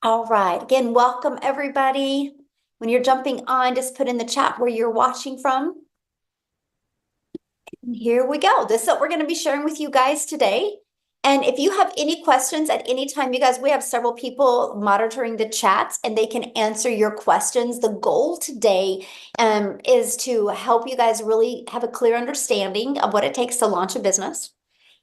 All right. Again, welcome everybody. When you're jumping on, just put in the chat where you're watching from. And here we go. This is what we're going to be sharing with you guys today. And if you have any questions at any time, you guys, we have several people monitoring the chats and they can answer your questions. The goal today is to help you guys really have a clear understanding of what it takes to launch a business.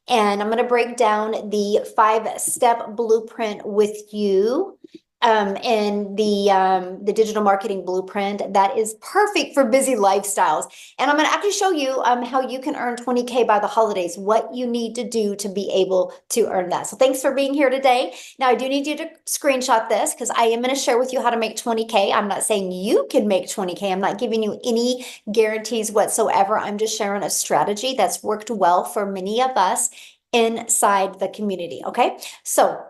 And I'm going to break down the 5-step blueprint with you and the digital marketing blueprint that is perfect for busy lifestyles. And I'm going to actually show you how you can earn 20K by the holidays, what you need to do to be able to earn that. So thanks for being here today. Now, I do need you to screenshot this because I am going to share with you how to make 20K. I'm not saying you can make 20K. I'm not giving you any guarantees whatsoever. I'm just sharing a strategy that's worked well for many of us inside the community. Okay. So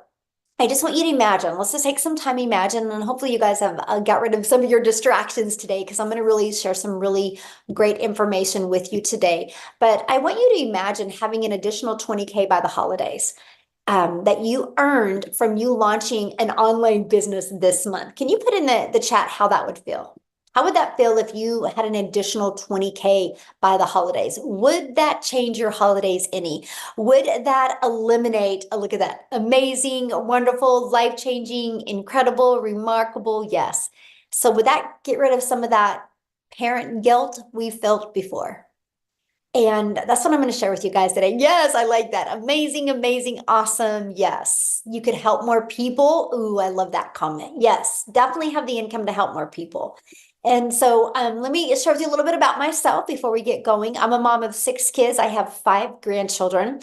I just want you to imagine, let's just take some time, imagine, and hopefully you guys have got rid of some of your distractions today because I'm going to really share some really great information with you today. But I want you to imagine having an additional 20K by the holidays that you earned from you launching an online business this month. Can you put in the chat how that would feel? How would that feel if you had an additional 20K by the holidays? Would that change your holidays any? Would that eliminate, look at that, amazing, wonderful, life-changing, incredible, remarkable? Yes. So would that get rid of some of that parent guilt we felt before? And that's what I'm going to share with you guys today. Yes, I like that. Amazing, amazing, awesome. Yes, you could help more people. Ooh, I love that comment. Yes, definitely have the income to help more people. And so let me share with you a little bit about myself before we get going. I'm a mom of 6 kids. I have 5 grandchildren.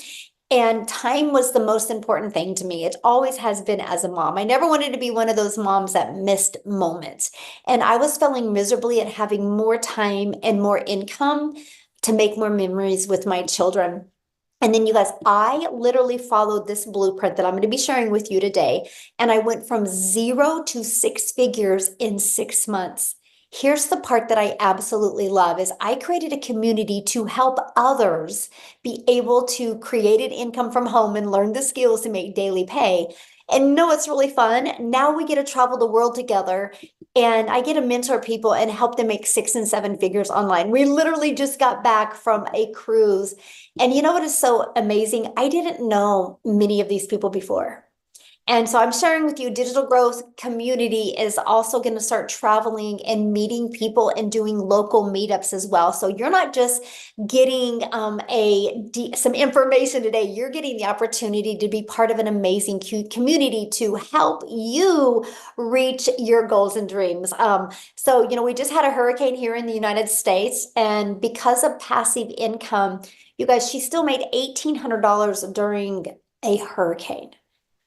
And time was the most important thing to me. It always has been as a mom. I never wanted to be one of those moms that missed moments. And I was failing miserably at having more time and more income to make more memories with my children. And then you guys, I literally followed this blueprint that I'm going to be sharing with you today. And I went from 0 to 6 figures in 6 months. Here's the part that I absolutely love is I created a community to help others be able to create an income from home and learn the skills to make daily pay. And no, it's really fun. Now we get to travel the world together and I get to mentor people and help them make 6 and 7 figures online. We literally just got back from a cruise. And you know what is so amazing? I didn't know many of these people before. And so I'm sharing with you, Digital Growth Community is also going to start traveling and meeting people and doing local meetups as well. So you're not just getting some information today, you're getting the opportunity to be part of an amazing community to help you reach your goals and dreams. So, you know, we just had a hurricane here in the United States, and because of passive income, you guys, she still made $1,800 during a hurricane.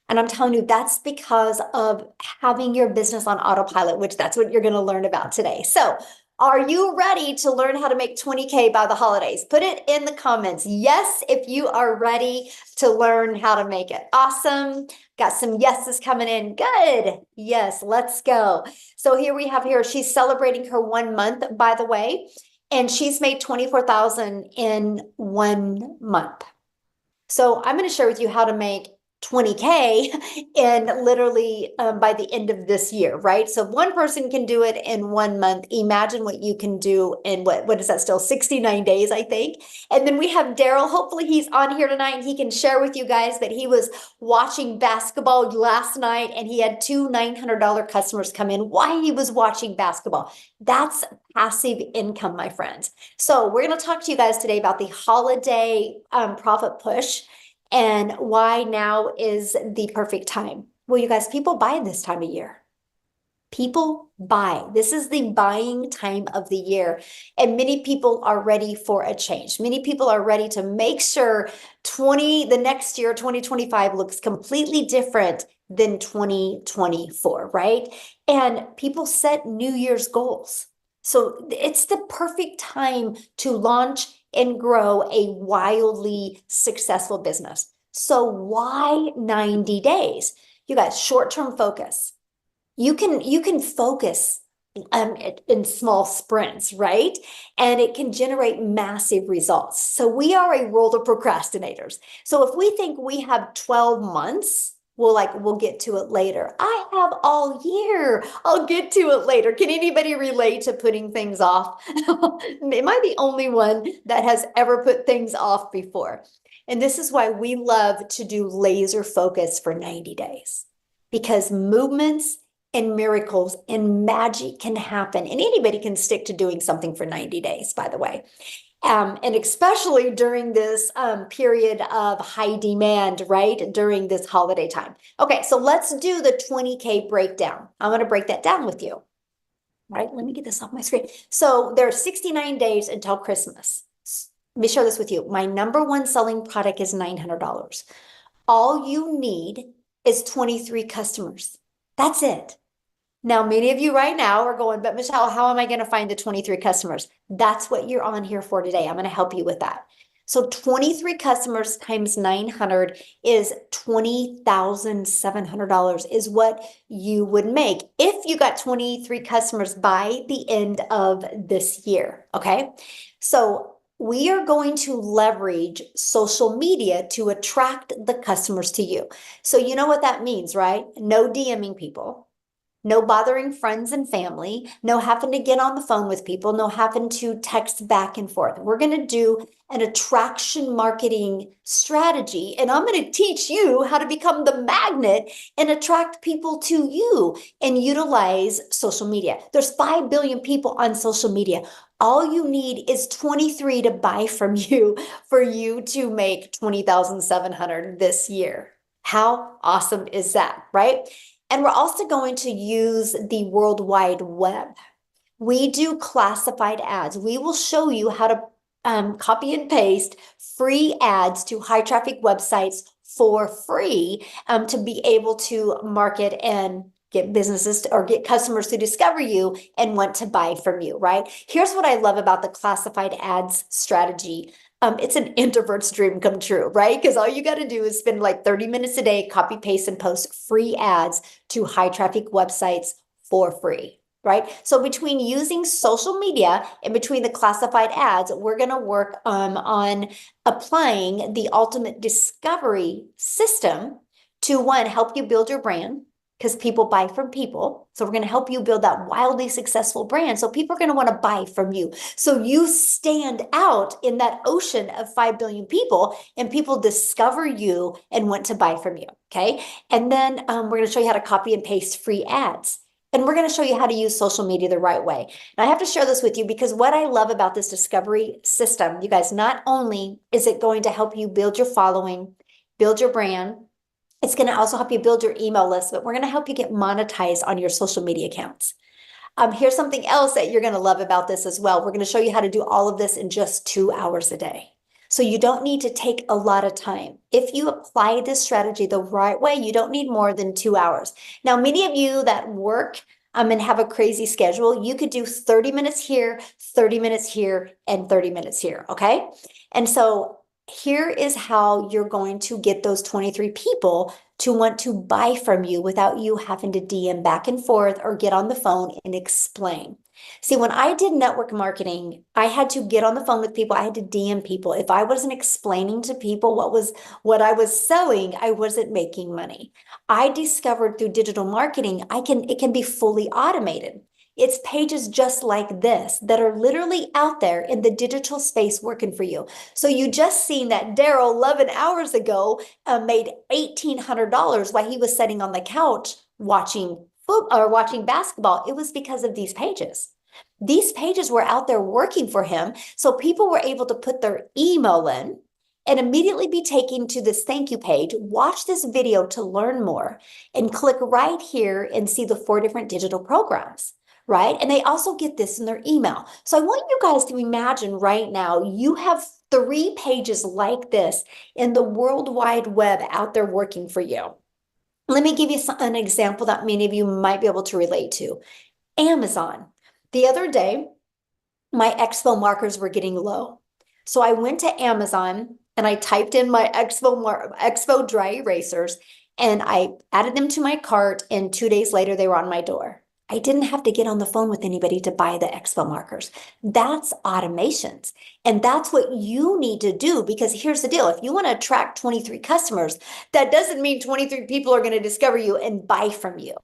And I'm telling you, that's because of having your business on autopilot, which that's what you're going to learn about today. So, are you ready to learn how to make 20K by the holidays? Put it in the comments. Yes, if you are ready to learn how to make it. Awesome. Got some yeses coming in. Good. Yes, let's go. So here we have here, she's celebrating her 1 month, by the way, and she's made 24,000 in 1 month. So I'm going to share with you how to make 20K in literally by the end of this year, right? So if one person can do it in 1 month, imagine what you can do in what is that still 69 days, I think. And then we have Daryl. Hopefully he's on here tonight and he can share with you guys that he was watching basketball last night and he had 2 $900 customers come in while he was watching basketball. That's passive income, my friends. So we're going to talk to you guys today about the holiday profit push and why now is the perfect time. Well, you guys, people buy this time of year. People buy. This is the buying time of the year. And many people are ready for a change. Many people are ready to make sure the next year, 2025, looks completely different than 2024, right? And people set New Year's goals. So it's the perfect time to launch and grow a wildly successful business. So why 90 days? You guys, short-term focus. You can focus in small sprints, right? And it can generate massive results. So we are a world of procrastinators. So if we think we have 12 months, we'll get to it later. I have all year. I'll get to it later. Can anybody relate to putting things off? Am I the only one that has ever put things off before? And this is why we love to do laser focus for 90 days, because movements and miracles and magic can happen. And anybody can stick to doing something for 90 days, by the way. And especially during this period of high demand, right? During this holiday time. Okay, so let's do the 20K breakdown. I'm going to break that down with you. All right, let me get this off my screen. So there are 69 days until Christmas. Let me share this with you. My number one selling product is $900. All you need is 23 customers. That's it. Now, many of you right now are going, but Michelle, how am I going to find the 23 customers? That's what you're on here for today. I'm going to help you with that. So 23 customers times 900 is $20,700 is what you would make if you got 23 customers by the end of this year. Okay. So we are going to leverage social media to attract the customers to you. So you know what that means, right? No DMing people. No bothering friends and family, no having to get on the phone with people, no having to text back and forth. We're going to do an attraction marketing strategy, and I'm going to teach you how to become the magnet and attract people to you and utilize social media. There's 5 billion people on social media. All you need is 23 to buy from you for you to make 20,700 this year. How awesome is that, right? And we're also going to use the World Wide Web. We do classified ads. We will show you how to copy and paste free ads to high traffic websites for free to be able to market and get businesses or get customers to discover you and want to buy from you, right? Here's what I love about the classified ads strategy. It's an introvert's dream come true, right? Because all you got to do is spend like 30 minutes a day, copy, paste, and post free ads to high traffic websites for free, right? So between using social media and between the classified ads, we're going to work on applying the ultimate discovery system to, one, help you build your brand, because people buy from people. So we're going to help you build that wildly successful brand. So people are going to want to buy from you. So you stand out in that ocean of 5 billion people, and people discover you and want to buy from you. Okay. And then we're going to show you how to copy and paste free ads. And we're going to show you how to use social media the right way. And I have to share this with you because what I love about this discovery system, you guys, not only is it going to help you build your following, build your brand, it's going to also help you build your email list, but we're going to help you get monetized on your social media accounts. Here's something else that you're going to love about this as well. We're going to show you how to do all of this in just 2 hours a day. So you don't need to take a lot of time. If you apply this strategy the right way, you don't need more than 2 hours. Now, many of you that work and have a crazy schedule, you could do 30 minutes here, 30 minutes here, and 30 minutes here, okay? And so here is how you're going to get those 23 people to want to buy from you without you having to DM back and forth or get on the phone and explain. See, when I did network marketing, I had to get on the phone with people. I had to DM people. If I wasn't explaining to people what I was selling, I wasn't making money. I discovered through digital marketing, it can be fully automated. It's pages just like this that are literally out there in the digital space working for you. So you just seen that Daryl 11 hours ago made $1,800 while he was sitting on the couch watching basketball. It was because of these pages. These pages were out there working for him. So people were able to put their email in and immediately be taken to this thank you page, watch this video to learn more, and click right here and see the 4 different digital programs. Right? And they also get this in their email. So I want you guys to imagine right now, you have 3 pages like this in the World Wide Web out there working for you. Let me give you an example that many of you might be able to relate to. Amazon. The other day, my Expo markers were getting low. So I went to Amazon and I typed in my Expo dry erasers and I added them to my cart, and 2 days later, they were on my door. I didn't have to get on the phone with anybody to buy the expo markers. That's automations. And that's what you need to do, because here's the deal. If you want to attract 23 customers, that doesn't mean 23 people are going to discover you and buy from you,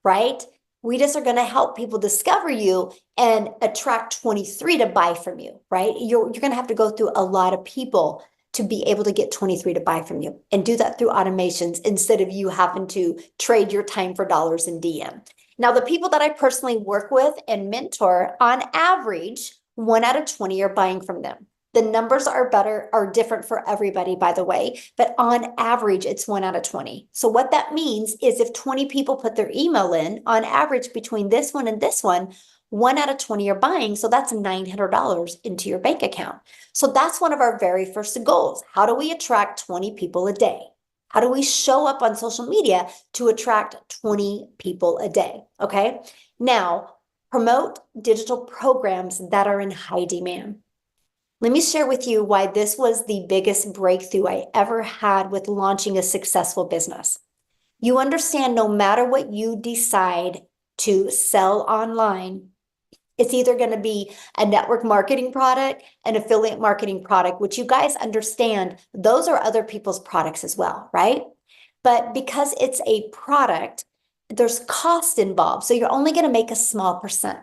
right? We just are going to help people discover you and attract 23 to buy from you, right? You're going to have to go through a lot of people to be able to get 23 to buy from you, and do that through automations instead of you having to trade your time for dollars in DM. Now, the people that I personally work with and mentor, on average, 1 out of 20 are buying from them. The numbers are different for everybody, by the way, but on average, it's 1 out of 20. So what that means is if 20 people put their email in, on average, between this one and this one, 1 out of 20 are buying. So that's $900 into your bank account. So that's one of our very first goals. How do we attract 20 people a day? How do we show up on social media to attract 20 people a day? Okay. Now, promote digital programs that are in high demand. Let me share with you why this was the biggest breakthrough I ever had with launching a successful business. You understand, no matter what you decide to sell online, it's either going to be a network marketing product, an affiliate marketing product, which you guys understand, those are other people's products as well, right? But because it's a product, there's cost involved. So you're only going to make a small percent.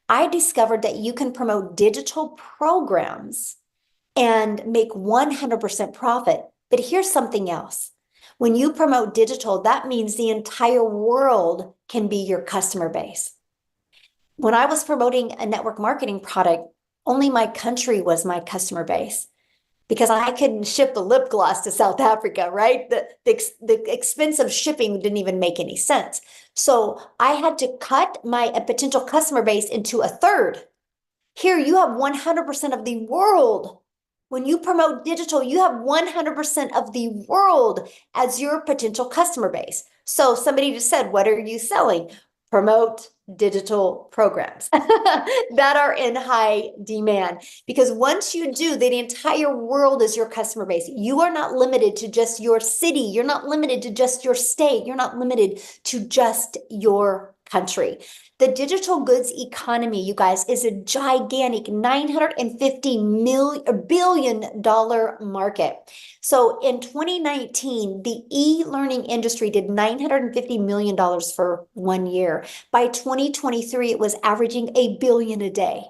I discovered that you can promote digital programs and make 100% profit. But here's something else. When you promote digital, that means the entire world can be your customer base. When I was promoting a network marketing product, only my country was my customer base, because I couldn't ship a lip gloss to South Africa, right? The expense of shipping didn't even make any sense. So I had to cut my potential customer base into a third. Here you have 100% of the world. When you promote digital, you have 100% of the world as your potential customer base. So somebody just said, what are you selling? Promote digital programs that are in high demand. Because once you do, the entire world is your customer base. You are not limited to just your city. You're not limited to just your state. You're not limited to just your country. The digital goods economy, you guys, is a gigantic $950 billion market. So in 2019, the e-learning industry did $950 million for 1 year. By 2023, it was averaging $1 billion a day.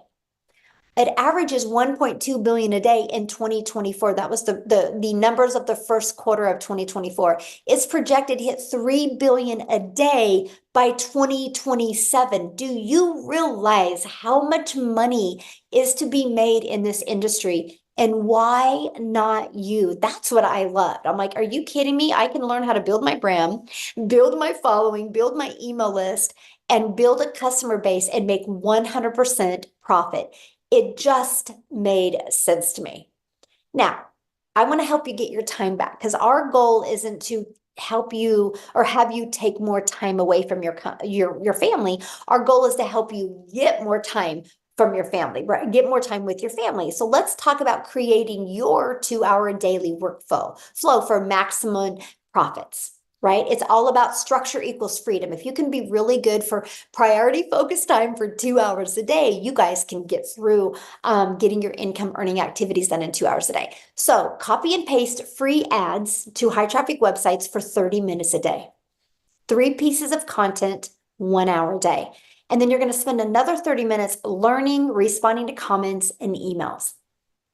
It averages 1.2 billion a day in 2024. That was the numbers of the first quarter of 2024. It's projected to hit 3 billion a day by 2027. Do you realize how much money is to be made in this industry? And why not you? That's what I loved. I'm like, are you kidding me? I can learn how to build my brand, build my following, build my email list, and build a customer base and make 100% profit. It just made sense to me. Now, I want to help you get your time back, because our goal isn't to help you or have you take more time away from your family. Our goal is to help you get more time from your family, right? Get more time with your family. So let's talk about creating your 2-hour daily workflow for maximum profits. Right? It's all about structure equals freedom. If you can be really good for priority focused time for 2 hours a day, you guys can get through getting your income earning activities done in 2 hours a day. So copy and paste free ads to high traffic websites for 30 minutes a day. 3 pieces of content, 1 hour a day. And then you're going to spend another 30 minutes learning, responding to comments and emails.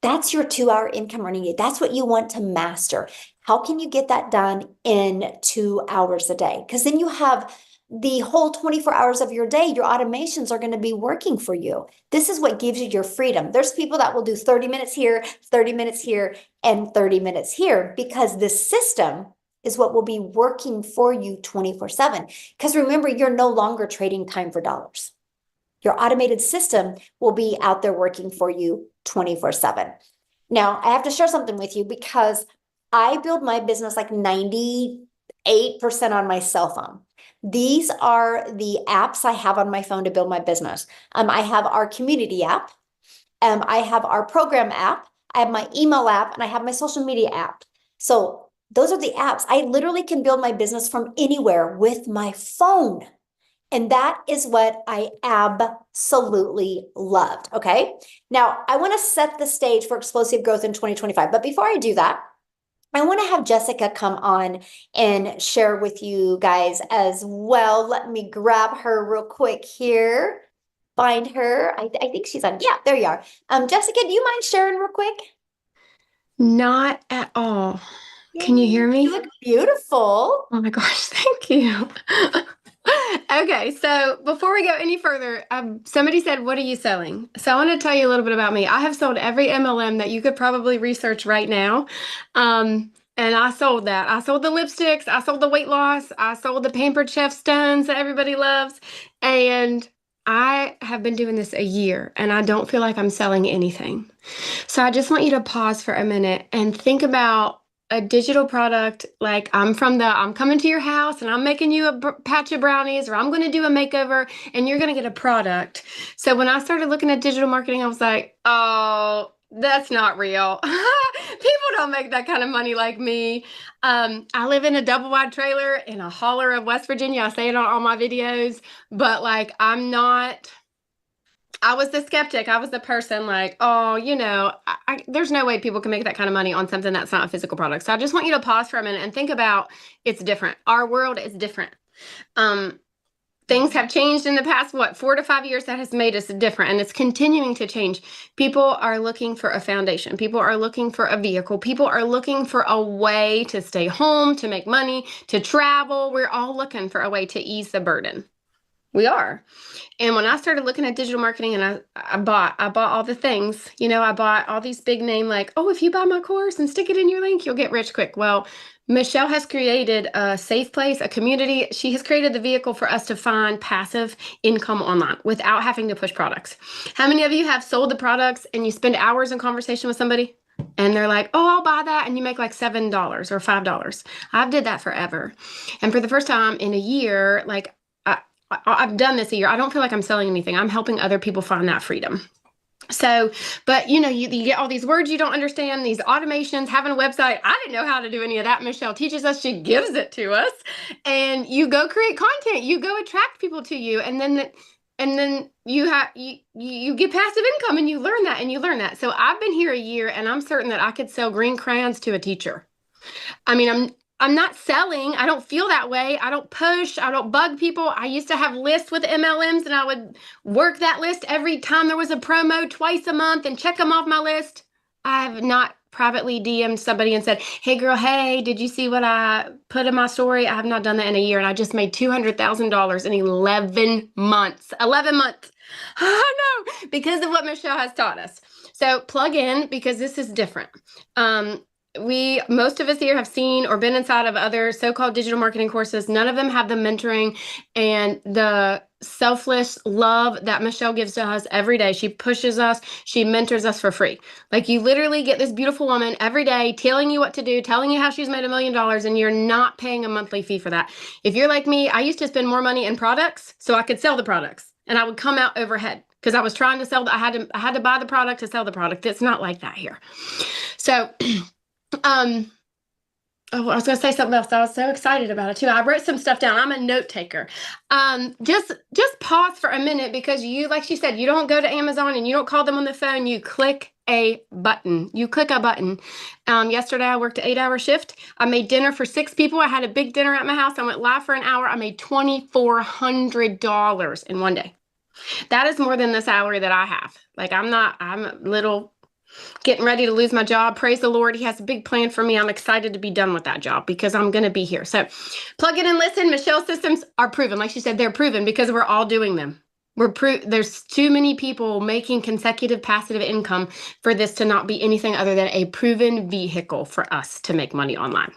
That's your 2-hour income earning day. That's what you want to master. How can you get that done in 2 hours a day? Because then you have the whole 24 hours of your day. Your automations are going to be working for you. This is what gives you your freedom. There's people that will do 30 minutes here, 30 minutes here, and 30 minutes here, because this system is what will be working for you 24/7. Because remember, you're no longer trading time for dollars. Your automated system will be out there working for you 24/7. Now, I have to share something with you, because I build my business like 98% on my cell phone. These are the apps I have on my phone to build my business. I have our community app. I have our program app. I have my email app, and I have my social media app. So those are the apps. I literally can build my business from anywhere with my phone. And that is what I absolutely loved. Okay. Now I want to set the stage for explosive growth in 2025. But before I do that, I want to have Jessica come on and share with you guys as well. Let me grab her real quick here. Find her. I think she's on. Yeah, there you are. Jessica, do you mind sharing real quick? Not at all. Can you Yay, hear you me? look beautiful. Oh my gosh, thank you. Okay, so before we go any further, somebody said, "What are you selling?" So I want to tell you a little bit about me. I have sold every MLM that you could probably research right now. And I sold that. I sold the lipsticks, I sold the weight loss, I sold the Pampered Chef stones that everybody loves. And I have been doing this a year and I don't feel like I'm selling anything. So I just want you to pause for a minute and think about a digital product. Like I'm coming to your house and I'm making you a patch of brownies, or I'm going to do a makeover and you're going to get a product. So when I started looking at digital marketing, I was like, oh, that's not real. People don't make that kind of money like me. I live in a double wide trailer in a holler of West Virginia. I say it on all my videos, but like I'm not. I was the skeptic. I was the person like, oh, there's no way people can make that kind of money on something that's not a physical product. So I just want you to pause for a minute and think about it's different. Our world is different. Um, Things have changed in the past, 4 to 5 years, that has made us different, and it's continuing to change. People are looking for a foundation. People are looking for a vehicle. People are looking for a way to stay home, to make money, to travel. We're all looking for a way to ease the burden. We are. And when I started looking at digital marketing and I bought all the things, I bought all these big name like, oh, if you buy my course and stick it in your link, you'll get rich quick. Well, Michelle has created a safe place, a community. She has created the vehicle for us to find passive income online without having to push products. How many of you have sold the products and you spend hours in conversation with somebody and they're like, oh, I'll buy that, and you make like $7 or $5? I've did that forever. And for the first time in a year, like I've done this a year. I don't feel like I'm selling anything. I'm helping other people find that freedom. So, but you get all these words you don't understand, these automations, having a website. I didn't know how to do any of that. Michelle teaches us, she gives it to us. And you go create content, you go attract people to you, and then you get passive income and you learn that and you learn that. So I've been here a year and I'm certain that I could sell green crayons to a teacher. I mean, I'm not selling. I don't feel that way. I don't push. I don't bug people. I used to have lists with MLMs and I would work that list every time there was a promo twice a month and check them off my list. I have not privately DM'd somebody and said, hey girl, hey, did you see what I put in my story? I have not done that in a year and I just made $200,000 in 11 months. 11 months. I know, because of what Michelle has taught us. So plug in because this is different. Most of us here have seen or been inside of other so-called digital marketing courses. None of them have the mentoring and the selfless love that Michelle gives to us every day. She pushes us, she mentors us for free. Like you literally get this beautiful woman every day telling you what to do, telling you how she's made $1 million, and you're not paying a monthly fee for that. If you're like me, I used to spend more money in products so I could sell the products, and I would come out overhead because I was trying to sell. I had to buy the product to sell the product. It's not like that here. So oh, I was going to say something else. I was so excited about it too. I wrote some stuff down. I'm a note taker. Just pause for a minute because like she said, you don't go to Amazon and you don't call them on the phone. You click a button. You click a button. Yesterday I worked an 8-hour shift. I made dinner for 6 people. I had a big dinner at my house. I went live for an hour. I made $2,400 in one day. That is more than the salary that I have. Like I'm a little getting ready to lose my job. Praise the Lord. He has a big plan for me. I'm excited to be done with that job because I'm going to be here. So plug in and listen. Michelle's systems are proven. Like she said, they're proven because we're all doing them. There's too many people making consecutive passive income for this to not be anything other than a proven vehicle for us to make money online.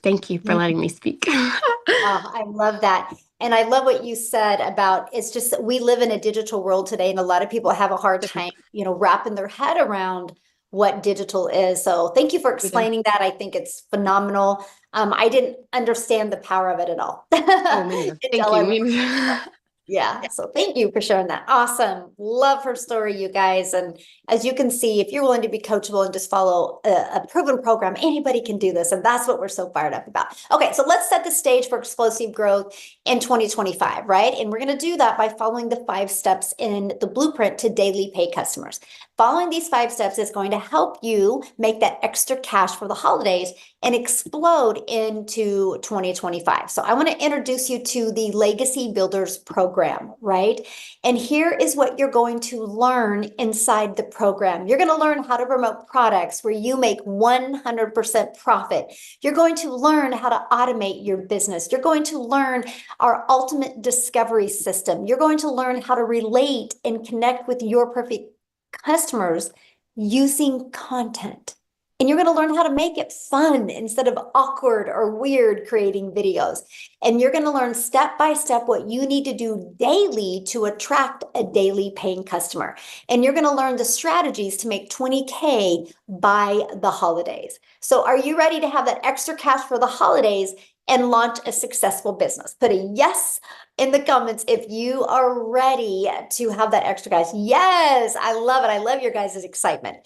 Thank you for letting me speak. Oh, I love that. And I love what you said about it's just that we live in a digital world today, and a lot of people have a hard time, wrapping their head around what digital is. So thank you for explaining that. I think it's phenomenal. I didn't understand the power of it at all. Oh, me neither. Thank you. Yeah, so thank you for sharing that. Awesome. Love her story, you guys. And as you can see, if you're willing to be coachable and just follow a proven program, anybody can do this. And that's what we're so fired up about. Okay, so let's set the stage for explosive growth in 2025, right? And we're going to do that by following the 5 steps in the blueprint to daily pay customers. Following these 5 steps is going to help you make that extra cash for the holidays and explode into 2025. So I want to introduce you to the Legacy Builders program, right? And here is what you're going to learn inside the program. You're going to learn how to promote products where you make 100% profit. You're going to learn how to automate your business. You're going to learn our ultimate discovery system. You're going to learn how to relate and connect with your perfect customers using content. And you're going to learn how to make it fun instead of awkward or weird creating videos. And you're going to learn step by step what you need to do daily to attract a daily paying customer. And you're going to learn the strategies to make 20K by the holidays. So are you ready to have that extra cash for the holidays and launch a successful business? Put a yes in the comments if you are ready to have that extra cash. Yes, I love it. I love your guys' excitement.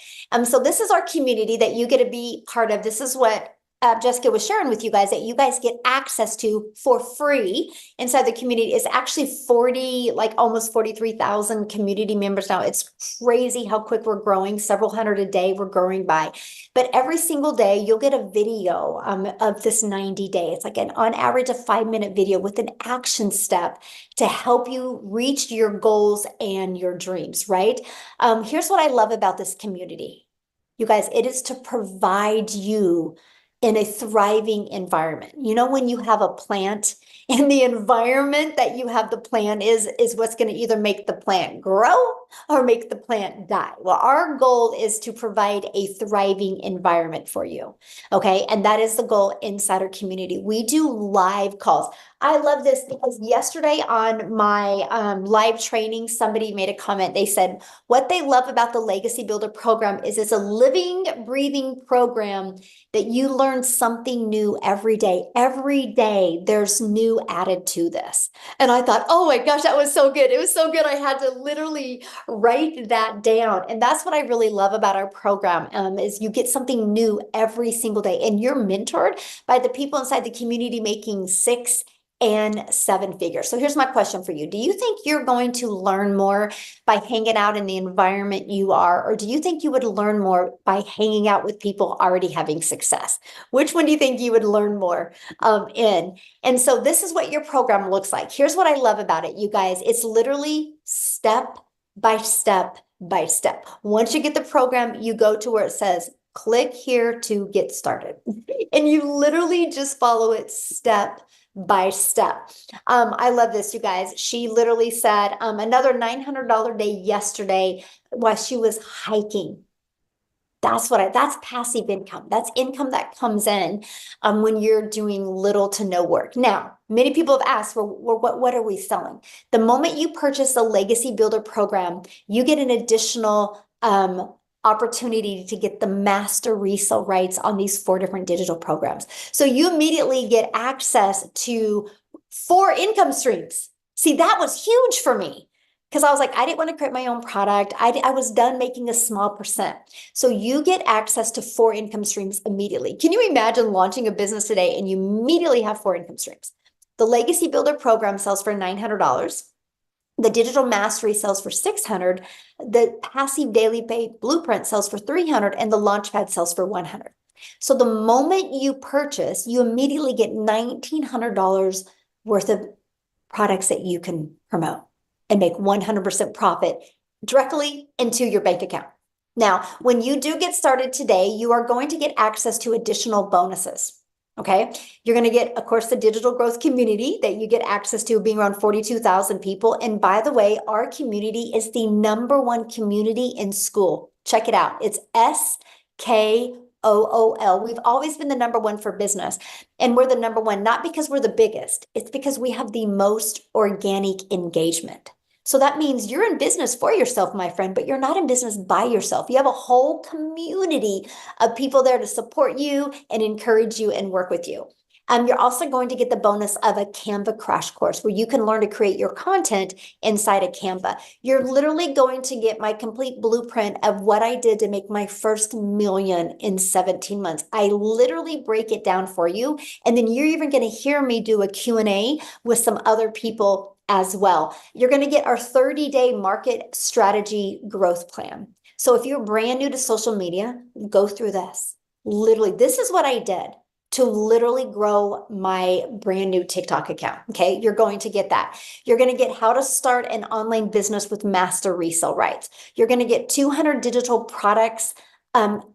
So this is our community that you get to be part of. This is what Jessica was sharing with you guys, that you guys get access to for free inside the community. Is actually 40, like almost 43,000 community members now. It's crazy how quick we're growing, several hundred a day we're growing by. But every single day you'll get a video of this 90 day. It's like on average a 5-minute video with an action step to help you reach your goals and your dreams, right? Here's what I love about this community. You guys, it is to provide you in a thriving environment. You know, when you have a plant and the environment that you have the plant is what's going to either make the plant grow or make the plant die. Well, our goal is to provide a thriving environment for you. Okay. And that is the goal inside our community. We do live calls. I love this because yesterday on my live training, somebody made a comment. They said what they love about the Legacy Builder program is it's a living, breathing program that you learn something new every day. Every day there's new added to this. And I thought, oh my gosh, that was so good. It was so good. I had to literally write that down. And that's what I really love about our program is you get something new every single day. And you're mentored by the people inside the community making 6 and 7 figures. So here's my question for you. Do you think you're going to learn more by hanging out in the environment you are, or do you think you would learn more by hanging out with people already having success? Which one do you think you would learn more in? And so this is what your program looks like. Here's what I love about it, you guys. It's literally step by step by step. Once you get the program, you go to where it says, click here to get started. And you literally just follow it step by step. I love this, you guys. She literally said another $900 day yesterday while she was hiking. That's passive income. That's income that comes in when you're doing little to no work. Now, many people have asked, well, what are we selling? The moment you purchase the Legacy Builder program, you get an additional opportunity to get the master resale rights on these 4 different digital programs. So you immediately get access to 4 income streams. See, that was huge for me because I was like, I didn't want to create my own product. I was done making a small percent. So you get access to 4 income streams immediately. Can you imagine launching a business today and you immediately have 4 income streams? The Legacy Builder program sells for $900. The Digital Mastery sells for $600. The Passive Daily Pay Blueprint sells for $300, and the Launchpad sells for $100. So the moment you purchase, you immediately get $1,900 worth of products that you can promote and make 100% profit directly into your bank account. Now, when you do get started today, you are going to get access to additional bonuses. Okay, you're going to get, of course, the digital growth community that you get access to, being around 42,000 people. And by the way, our community is the #1 community in school. Check it out. It's SKOOL. We've always been the #1 for business. And we're the #1, not because we're the biggest. It's because we have the most organic engagement. So that means you're in business for yourself, my friend, but you're not in business by yourself. You have a whole community of people there to support you and encourage you and work with you. You're also going to get the bonus of a Canva crash course where you can learn to create your content inside of Canva. You're literally going to get my complete blueprint of what I did to make my first million in 17 months. I literally break it down for you. And then you're even going to hear me do a Q&A with some other people as well. You're going to get our 30-day market strategy growth plan. So if you're brand new to social media, go through this. Literally, this is what I did to literally grow my brand new TikTok account. Okay, you're going to get that. You're going to get how to start an online business with master resale rights. You're going to get 200 digital products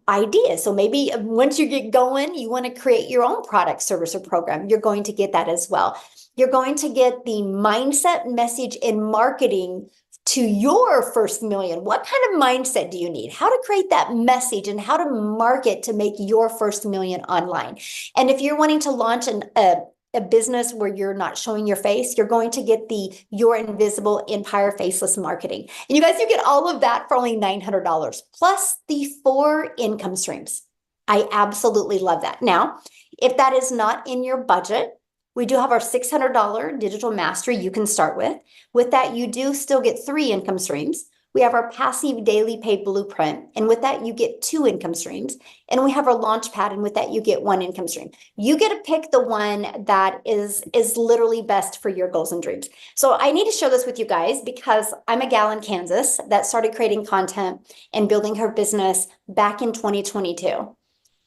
ideas. So maybe once you get going, you want to create your own product, service, or program. You're going to get that as well. You're going to get the mindset, message, and marketing to your first million. What kind of mindset do you need? How to create that message and how to market to make your first million online. And if you're wanting to launch a business where you're not showing your face, you're going to get the Your Invisible Empire Faceless Marketing. And you guys, you get all of that for only $900 plus the 4 income streams. I absolutely love that. Now, if that is not in your budget, we do have our $600 digital mastery you can start with. With that, you do still get 3 income streams. We have our passive daily pay blueprint. And with that, you get 2 income streams. And we have our launch pad. And with that, you get 1 income stream. You get to pick the one that is literally best for your goals and dreams. So I need to share this with you guys because I'm a gal in Kansas that started creating content and building her business back in 2022.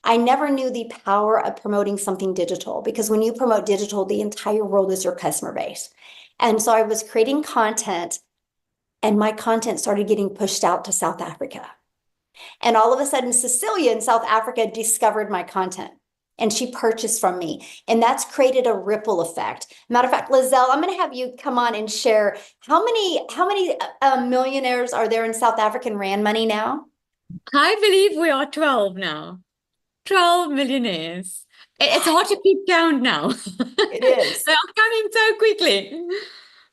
I never knew the power of promoting something digital because when you promote digital, the entire world is your customer base. And so I was creating content and my content started getting pushed out to South Africa. And all of a sudden, Cecilia in South Africa discovered my content and she purchased from me. And that's created a ripple effect. Matter of fact, Lizelle, I'm going to have you come on and share how many millionaires are there in South African Rand money now? I believe we are 12 now. 12 millionaires. It's hard to keep count now. It is. They are coming so quickly.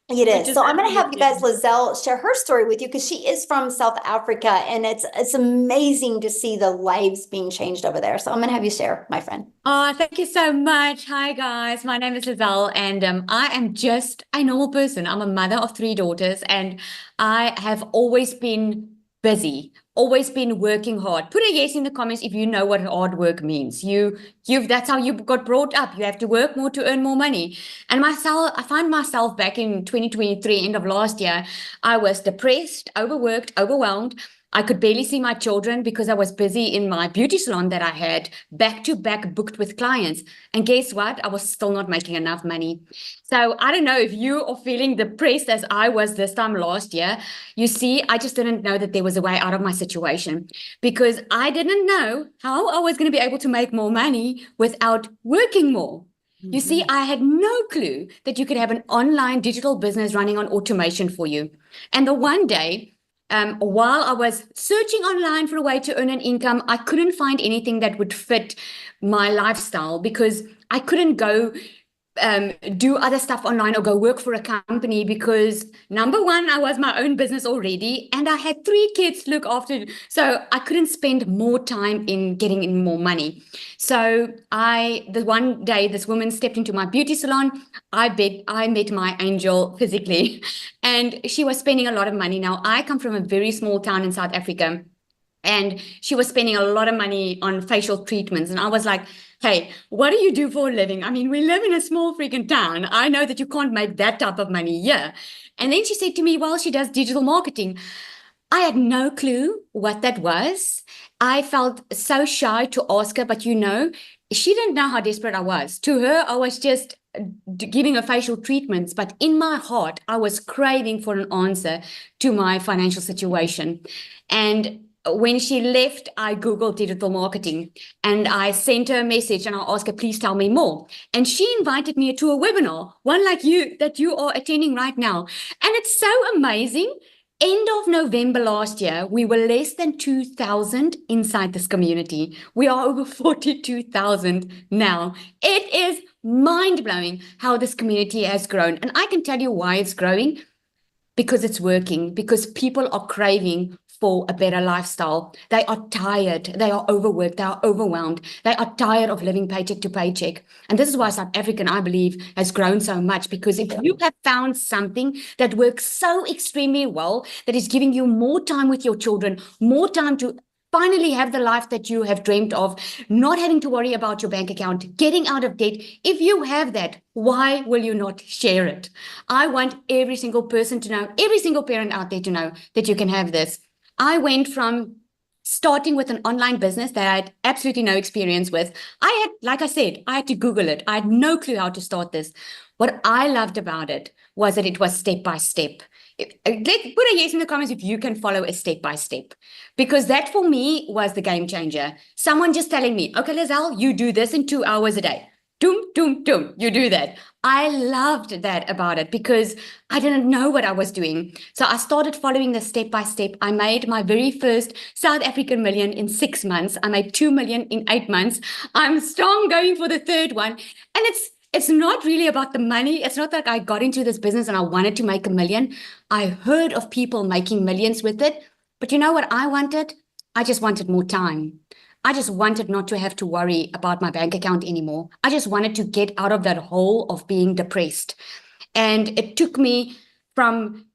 It is. So I'm going to have you guys, Lizelle, share her story with you because she is from South Africa and it's amazing to see the lives being changed over there. So I'm going to have you share, my friend. Oh, thank you so much. Hi, guys. My name is Lizelle and I am just a normal person. I'm a mother of 3 daughters and I have always been busy, always been working hard. Put a yes in the comments if you know what hard work means. That's how you got brought up. You have to work more to earn more money. And I find myself back in 2023, end of last year, I was depressed, overworked, overwhelmed. I could barely see my children because I was busy in my beauty salon that I had back to back booked with clients. And guess what? I was still not making enough money. So I don't know if you are feeling depressed as I was this time last year. You see, I just didn't know that there was a way out of my situation because I didn't know how I was going to be able to make more money without working more. You see, I had no clue that you could have an online digital business running on automation for you. And the one day, while I was searching online for a way to earn an income, I couldn't find anything that would fit my lifestyle because I couldn't go do other stuff online or go work for a company because number one, I was my own business already and I had 3 kids to look after. So I couldn't spend more time in getting in more money. So the one day this woman stepped into my beauty salon, I met my angel physically and she was spending a lot of money. Now I come from a very small town in South Africa and she was spending a lot of money on facial treatments. And I was like, hey, what do you do for a living? I mean, we live in a small freaking town. I know that you can't make that type of money here. And then she said to me, well, she does digital marketing. I had no clue what that was. I felt so shy to ask her, but she didn't know how desperate I was. To her, I was just giving her facial treatments, but in my heart, I was craving for an answer to my financial situation. And when she left, I Googled digital marketing and I sent her a message and I asked her, please tell me more. And she invited me to a webinar, one like you, that you are attending right now. And it's so amazing. End of November last year, we were less than 2,000 inside this community. We are over 42,000 now. It is mind-blowing how this community has grown. And I can tell you why it's growing. Because it's working, because people are craving for a better lifestyle. They are tired. They are overworked. They are overwhelmed. They are tired of living paycheck to paycheck. And this is why South African, I believe, has grown so much, because if you have found something that works so extremely well, that is giving you more time with your children, more time to finally have the life that you have dreamed of, not having to worry about your bank account, getting out of debt. If you have that, why will you not share it? I want every single person to know, every single parent out there to know that you can have this. I went from starting with an online business that I had absolutely no experience with. Like I said, I had to Google it. I had no clue how to start this. What I loved about it was that it was step by step. Put a yes in the comments if you can follow a step by step, because that for me was the game changer. Someone just telling me, okay, Lizelle, you do this in 2 hours a day. Doom, doom, doom, you do that. I loved that about it because I didn't know what I was doing. So I started following the step by step. I made my very first South African million in 6 months. I made 2 million in 8 months. I'm strong going for the third one. And it's not really about the money. It's not like I got into this business and I wanted to make $1 million. I heard of people making millions with it. But you know what I wanted? I just wanted more time. I just wanted not to have to worry about my bank account anymore. I just wanted to get out of that hole of being depressed. And it took me from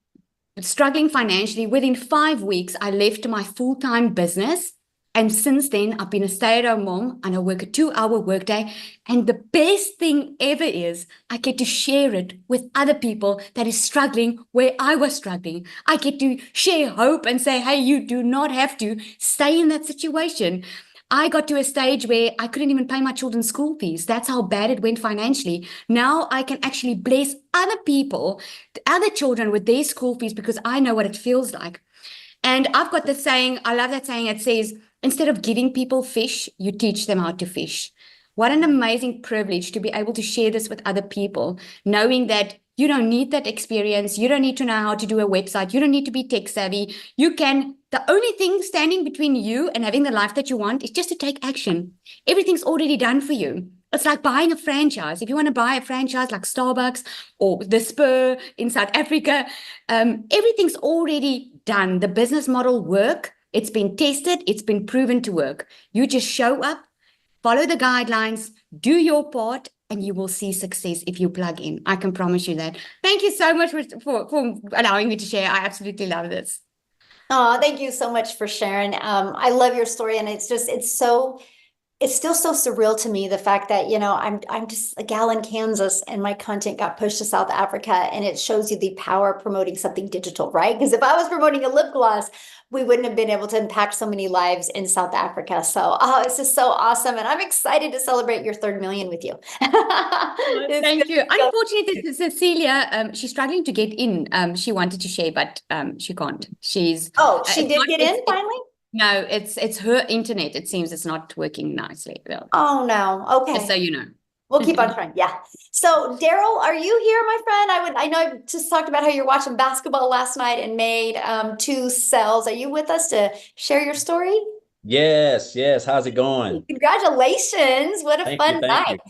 struggling financially. Within 5 weeks, I left my full-time business. And since then, I've been a stay-at-home mom and I work a 2-hour workday. And the best thing ever is I get to share it with other people that is struggling where I was struggling. I get to share hope and say, hey, you do not have to stay in that situation. I got to a stage where I couldn't even pay my children's school fees. That's how bad it went financially. Now I can actually bless other people, other children with their school fees because I know what it feels like. And I've got this saying, I love that saying. It says, instead of giving people fish, you teach them how to fish. What an amazing privilege to be able to share this with other people, knowing that you don't need that experience. You don't need to know how to do a website. You don't need to be tech savvy. The only thing standing between you and having the life that you want is just to take action. Everything's already done for you. It's like buying a franchise. If you want to buy a franchise like Starbucks or the Spur in South Africa, everything's already done. The business model works. It's been tested. It's been proven to work. You just show up, follow the guidelines, do your part, and you will see success if you plug in. I can promise you that. Thank you so much for allowing me to share. I absolutely love this. Oh, thank you so much for sharing. I love your story, and it's still so surreal to me, the fact that, I'm just a gal in Kansas and my content got pushed to South Africa, and it shows you the power of promoting something digital, right? Because if I was promoting a lip gloss, we wouldn't have been able to impact so many lives in South Africa. So, it's just so awesome. And I'm excited to celebrate your 3rd million with you. Thank you. Unfortunately, Cecilia, she's struggling to get in. She wanted to share, but she can't. She did get in finally? No, it's her internet. It seems it's not working nicely. Oh, no. Okay. Just so you know. We'll keep on trying. Yeah. So Daryl, are you here, my friend? I know I just talked about how you're watching basketball last night and made 2 sales. Are you with us to share your story? Yes. How's it going? Congratulations. What a fun night.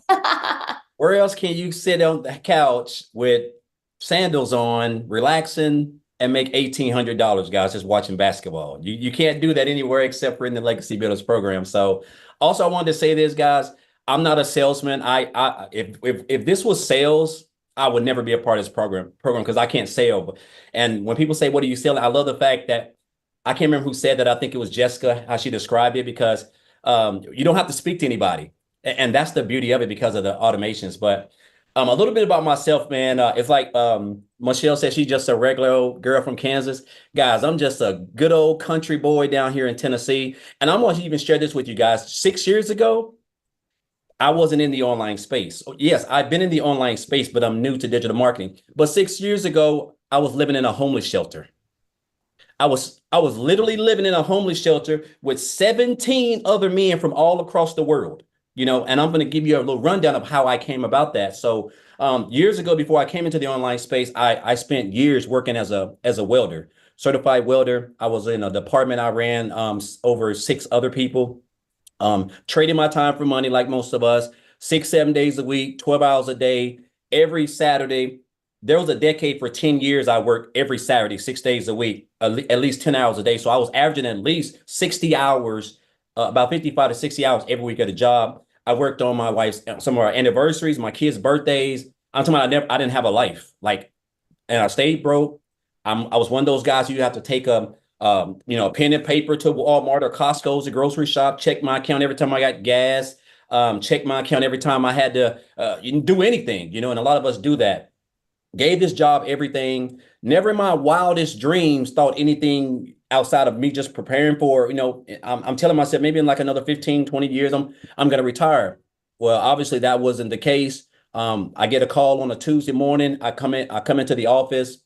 Where else can you sit on the couch with sandals on, relaxing, and make $1,800, guys, just watching basketball? You can't do that anywhere except for in the Legacy Builders program. So also I wanted to say this, guys. I'm not a salesman. If this was sales, I would never be a part of this program because I can't sell. And when people say, what are you selling? I love the fact that I can't remember who said that. I think it was Jessica, how she described it, because you don't have to speak to anybody. And that's the beauty of it because of the automations. But a little bit about myself, man. It's like Michelle said, she's just a regular old girl from Kansas. Guys, I'm just a good old country boy down here in Tennessee. And I'm going to even share this with you guys. 6 years ago, I wasn't in the online space. Yes, I've been in the online space, but I'm new to digital marketing. But 6 years ago, I was living in a homeless shelter. I was literally living in a homeless shelter with 17 other men from all across the world, and I'm going to give you a little rundown of how I came about that. So years ago, before I came into the online space, I spent years working as a welder, certified welder. I was in a department I ran over 6 other people. Trading my time for money like most of us, 6-7 days a week, 12 hours a day, every Saturday, there was a decade for 10 years I worked every Saturday, 6 days a week, at least 10 hours a day. So I was averaging at least 60 hours, about 55 to 60 hours every week at a job. I worked on my wife's, some of our anniversaries, my kids' birthdays. I'm talking about I didn't have a life. Like, and I stayed broke. I was one of those guys you have to take a pen and paper to Walmart or Costco's, a grocery shop, check my account every time I got gas, check my account every time I had to do anything, and a lot of us do that. Gave this job everything. Never in my wildest dreams thought anything outside of me just preparing for, I'm telling myself maybe in like another 15, 20 years, I'm going to retire. Well, obviously that wasn't the case. I get a call on a Tuesday morning. I come into the office.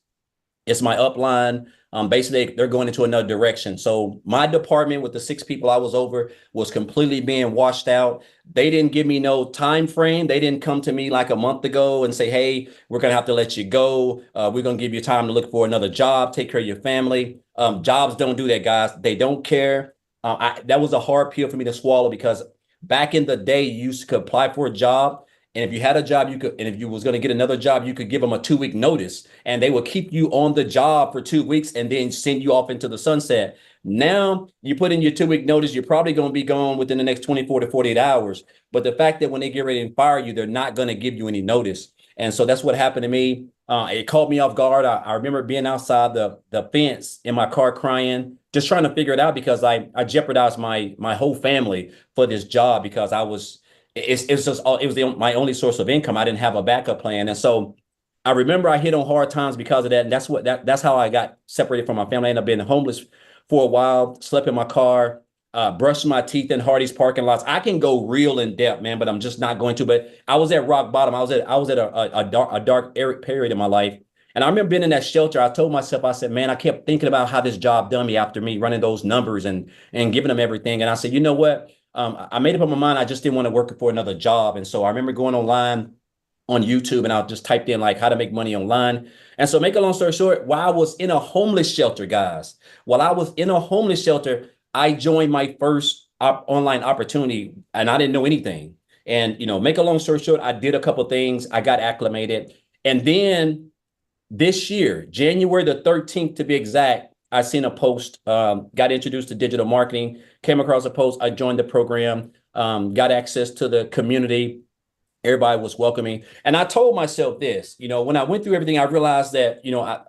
It's my upline. Basically, they're going into another direction. So my department with the 6 people I was over was completely being washed out. They didn't give me no time frame. They didn't come to me like a month ago and say, hey, we're going to have to let you go. We're going to give you time to look for another job, take care of your family. Jobs don't do that, guys. They don't care. That was a hard pill for me to swallow because back in the day, you used to apply for a job. And if you had a job, and if you was going to get another job, you could give them a 2-week notice and they would keep you on the job for 2 weeks and then send you off into the sunset. Now you put in your 2-week notice, you're probably going to be gone within the next 24 to 48 hours. But the fact that when they get ready to fire you, they're not going to give you any notice. And so that's what happened to me. It caught me off guard. I remember being outside the fence in my car crying, just trying to figure it out because I jeopardized my whole family for this job because it was my only source of income. I didn't have a backup plan. And so I remember I hit on hard times because of that. And that's how I got separated from my family. I ended up being homeless for a while, slept in my car, brushed my teeth in Hardee's parking lots. I can go real in depth, man, but I'm just not going to. But I was at rock bottom. I was at a dark period in my life. And I remember being in that shelter. I told myself, I said, man, I kept thinking about how this job done me after me running those numbers and giving them everything. And I said, you know what? I made up my mind. I just didn't want to work for another job. And so I remember going online on YouTube and I just typed in like how to make money online. And so make a long story short, while I was in a homeless shelter, guys, I joined my first online opportunity and I didn't know anything. And, make a long story short, I did a couple of things. I got acclimated. And then this year, January the 13th to be exact, I seen a post, got introduced to digital marketing, came across a post. I joined the program, got access to the community. Everybody was welcoming. And I told myself this, when I went through everything, I realized that,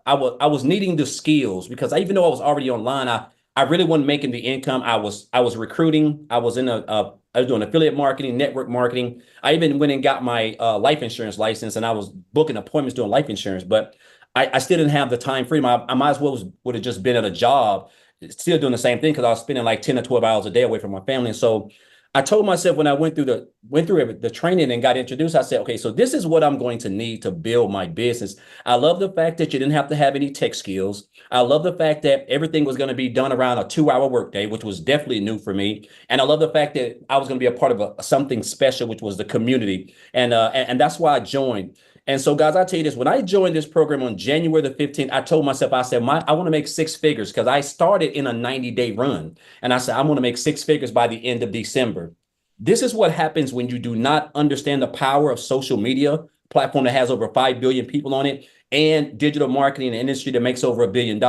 I was needing the skills because even though I was already online, I really wasn't making the income. I was recruiting. I was doing affiliate marketing, network marketing. I even went and got my life insurance license and I was booking appointments doing life insurance, but I still didn't have the time freedom. I might as well would have just been at a job, still doing the same thing because I was spending like 10 or 12 hours a day away from my family. And so I told myself when I went through the training and got introduced, I said, okay, so this is what I'm going to need to build my business. I love the fact that you didn't have to have any tech skills. I love the fact that everything was going to be done around a 2-hour workday, which was definitely new for me. And I love the fact that I was going to be a part of something special, which was the community. And that's why I joined. And so, guys, I tell you this, when I joined this program on January the 15th, I told myself, I said, I want to make 6 figures because I started in a 90-day run. And I said, I want to make 6 figures by the end of December. This is what happens when you do not understand the power of social media, platform that has over 5 billion people on it, and digital marketing, an industry that makes over $1 billion.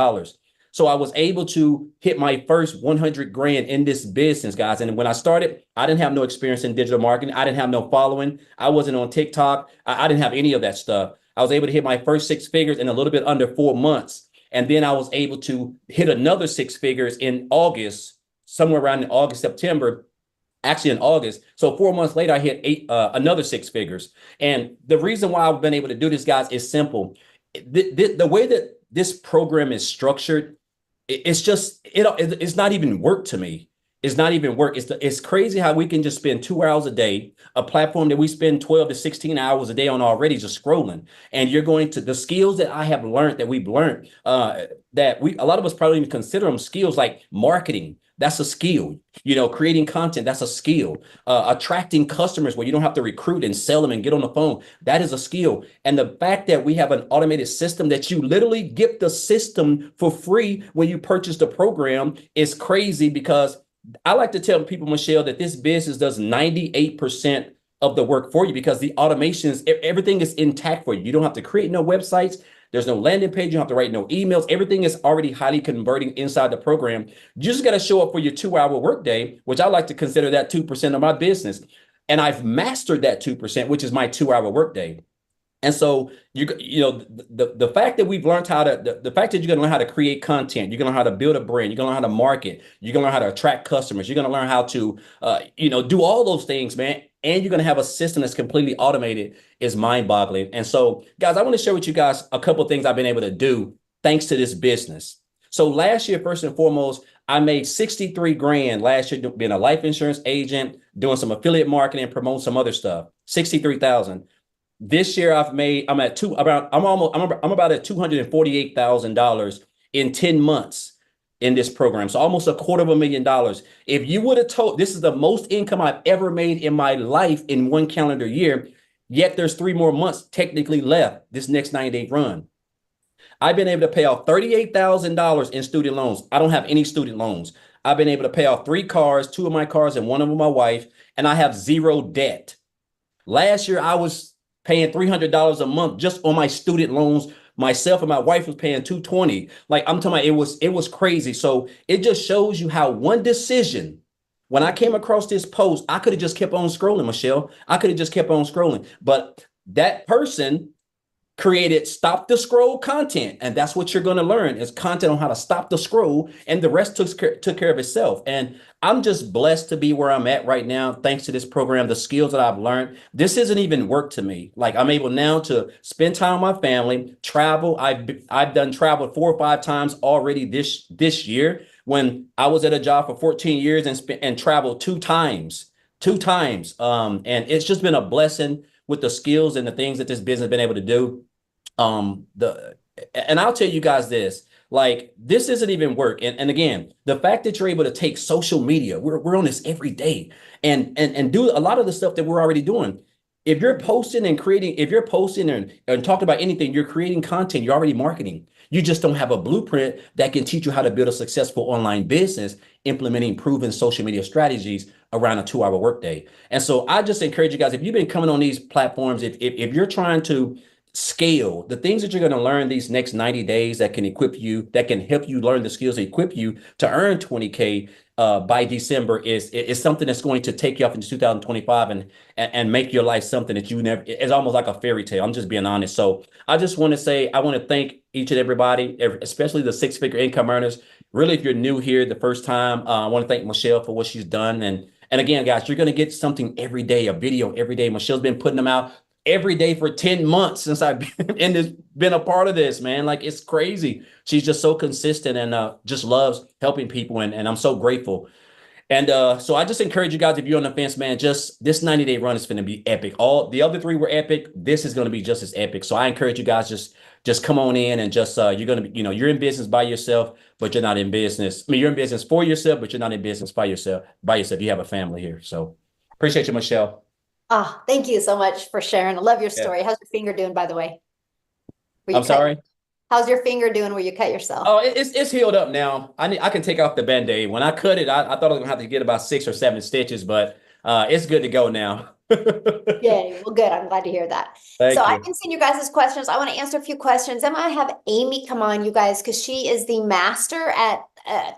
So I was able to hit my first 100 grand in this business, guys. And when I started, I didn't have no experience in digital marketing. I didn't have no following. I wasn't on TikTok. I didn't have any of that stuff. I was able to hit my first 6 figures in a little bit under 4 months. And then I was able to hit another 6 figures in August, somewhere around in August, September, actually in August. So 4 months later, I hit another 6 figures. And the reason why I've been able to do this, guys, is simple. The way that this program is structured, it's not even work to me. It's not even work. It's crazy how we can just spend 2 hours a day, a platform that we spend 12 to 16 hours a day on already just scrolling. And you're going to the skills that I have learned, that we've learned, a lot of us probably even consider them skills like marketing. That's a skill. Creating content, that's a skill. Attracting customers where you don't have to recruit and sell them and get on the phone, that is a skill. And the fact that we have an automated system that you literally get the system for free when you purchase the program is crazy because I like to tell people, Michelle, that this business does 98% of the work for you because the automations, everything is intact for you. You don't have to create no websites. There's no landing page. You don't have to write no emails. Everything is already highly converting inside the program. You just got to show up for your 2-hour workday, which I like to consider that 2% of my business. And I've mastered that 2%, which is my 2-hour workday. And so the fact that we've learned how to the fact that you're gonna learn how to create content, you're gonna learn how to build a brand, you're gonna learn how to market, you're gonna learn how to attract customers, you're gonna learn how to do all those things, man. And you're gonna have a system that's completely automated is mind-boggling. And so, guys, I want to share with you guys a couple of things I've been able to do thanks to this business. So last year, first and foremost, I made 63 grand last year being a life insurance agent, doing some affiliate marketing, promoting some other stuff. 63,000. This year I'm about at $248,000 in 10 months in this program. So almost $250,000. If you would have told, this is the most income I've ever made in my life in one calendar year, yet there's 3 more months technically left this next 90-day run. I've been able to pay off $38,000 in student loans. I don't have any student loans. I've been able to pay off 3 cars, 2 of my cars and one of them my wife, and I have 0 debt. Last year, I was paying $300 a month just on my student loans. Myself and my wife was paying $220. Like I'm talking about, it was crazy. So it just shows you how one decision, when I came across this post, I could have just kept on scrolling, Michelle. I could have just kept on scrolling. But that person created stop the scroll content. And that's what you're going to learn is content on how to stop the scroll. And the rest took care of itself. And I'm just blessed to be where I'm at right now. Thanks to this program, the skills that I've learned, this isn't even work to me. Like I'm able now to spend time with my family, travel. I've done travel 4 or 5 times already this year when I was at a job for 14 years and traveled 2 times. And it's just been a blessing with the skills and the things that this business has been able to do. And I'll tell you guys this, like, this isn't even work. And again, the fact that you're able to take social media, we're on this every day and do a lot of the stuff that we're already doing. If you're posting and talking about anything, you're creating content, you're already marketing. You just don't have a blueprint that can teach you how to build a successful online business, implementing proven social media strategies around a 2-hour workday. And so I just encourage you guys, if you've been coming on these platforms, if you're trying to scale, the things that you're going to learn these next 90 days that can equip you, that can help you learn the skills, equip you to earn 20K by December is something that's going to take you off into 2025 and make your life something that you never, it's almost like a fairy tale. I'm just being honest. So I just want to say, I want to thank each and everybody, especially the 6-figure income earners. Really, if you're new here the first time, I want to thank Michelle for what she's done. And again, guys, you're going to get something every day, a video every day. Michelle's been putting them out every day for 10 months since I've been a part of this, man. Like, it's crazy. She's just so consistent and just loves helping people. And I'm so grateful. And so I just encourage you guys, if you're on the fence, man, just this 90-day run is going to be epic. All the other 3 were epic. This is going to be just as epic. So I encourage you guys, just come on in and just, you're going to be, you're in business by yourself, but you're not in business. I mean, you're in business for yourself, but you're not in business by yourself. You have a family here. So appreciate you, Michelle. Oh, thank you so much for sharing. I love your story. How's your finger doing, by the way? I'm sorry? How's your finger doing where you cut yourself? Oh, it's healed up now. I can take off the Band-Aid. When I cut it, I thought I was gonna have to get about 6 or 7 stitches, but it's good to go now. Yay. Well, good. I'm glad to hear that. Thank you. I can send you guys questions. I want to answer a few questions. I'm going to have Amy come on, you guys, because she is the master at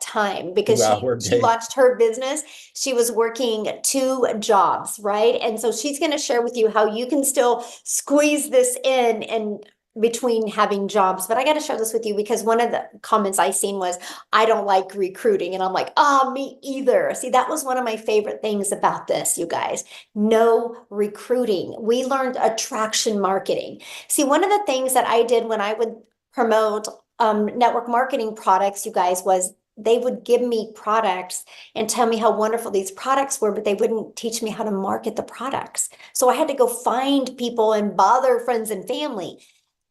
time, because she launched her business. She was working 2 jobs, right? And so she's going to share with you how you can still squeeze this in and between having jobs. But I got to share this with you because one of the comments I seen was, I don't like recruiting. And I'm like, me either. See, that was one of my favorite things about this, you guys. No recruiting. We learned attraction marketing. See, one of the things that I did when I would promote network marketing products, you guys, was they would give me products and tell me how wonderful these products were, but they wouldn't teach me how to market the products. So I had to go find people and bother friends and family.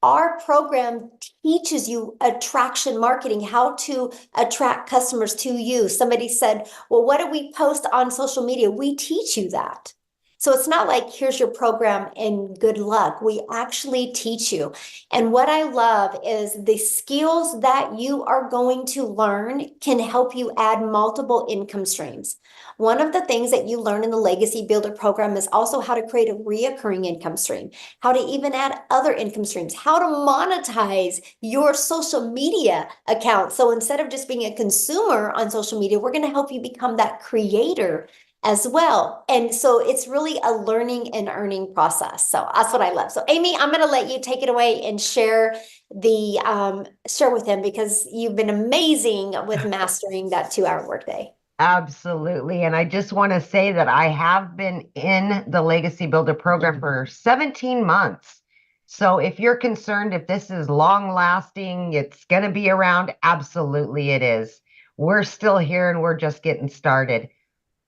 Our program teaches you attraction marketing, how to attract customers to you. Somebody said, well, what do we post on social media? We teach you that. So it's not like, here's your program and good luck. We actually teach you. And what I love is the skills that you are going to learn can help you add multiple income streams. One of the things that you learn in the Legacy Builder program is also how to create a reoccurring income stream, how to even add other income streams, how to monetize your social media account. So instead of just being a consumer on social media, we're going to help you become that creator as well. And so it's really a learning and earning process. So that's what I love. So Amy, I'm going to let you take it away and share with him, because you've been amazing with mastering that 2-hour workday. Absolutely. And I just want to say that I have been in the Legacy Builder program for 17 months. So if you're concerned if this is long lasting, it's going to be around, absolutely it is. We're still here and we're just getting started.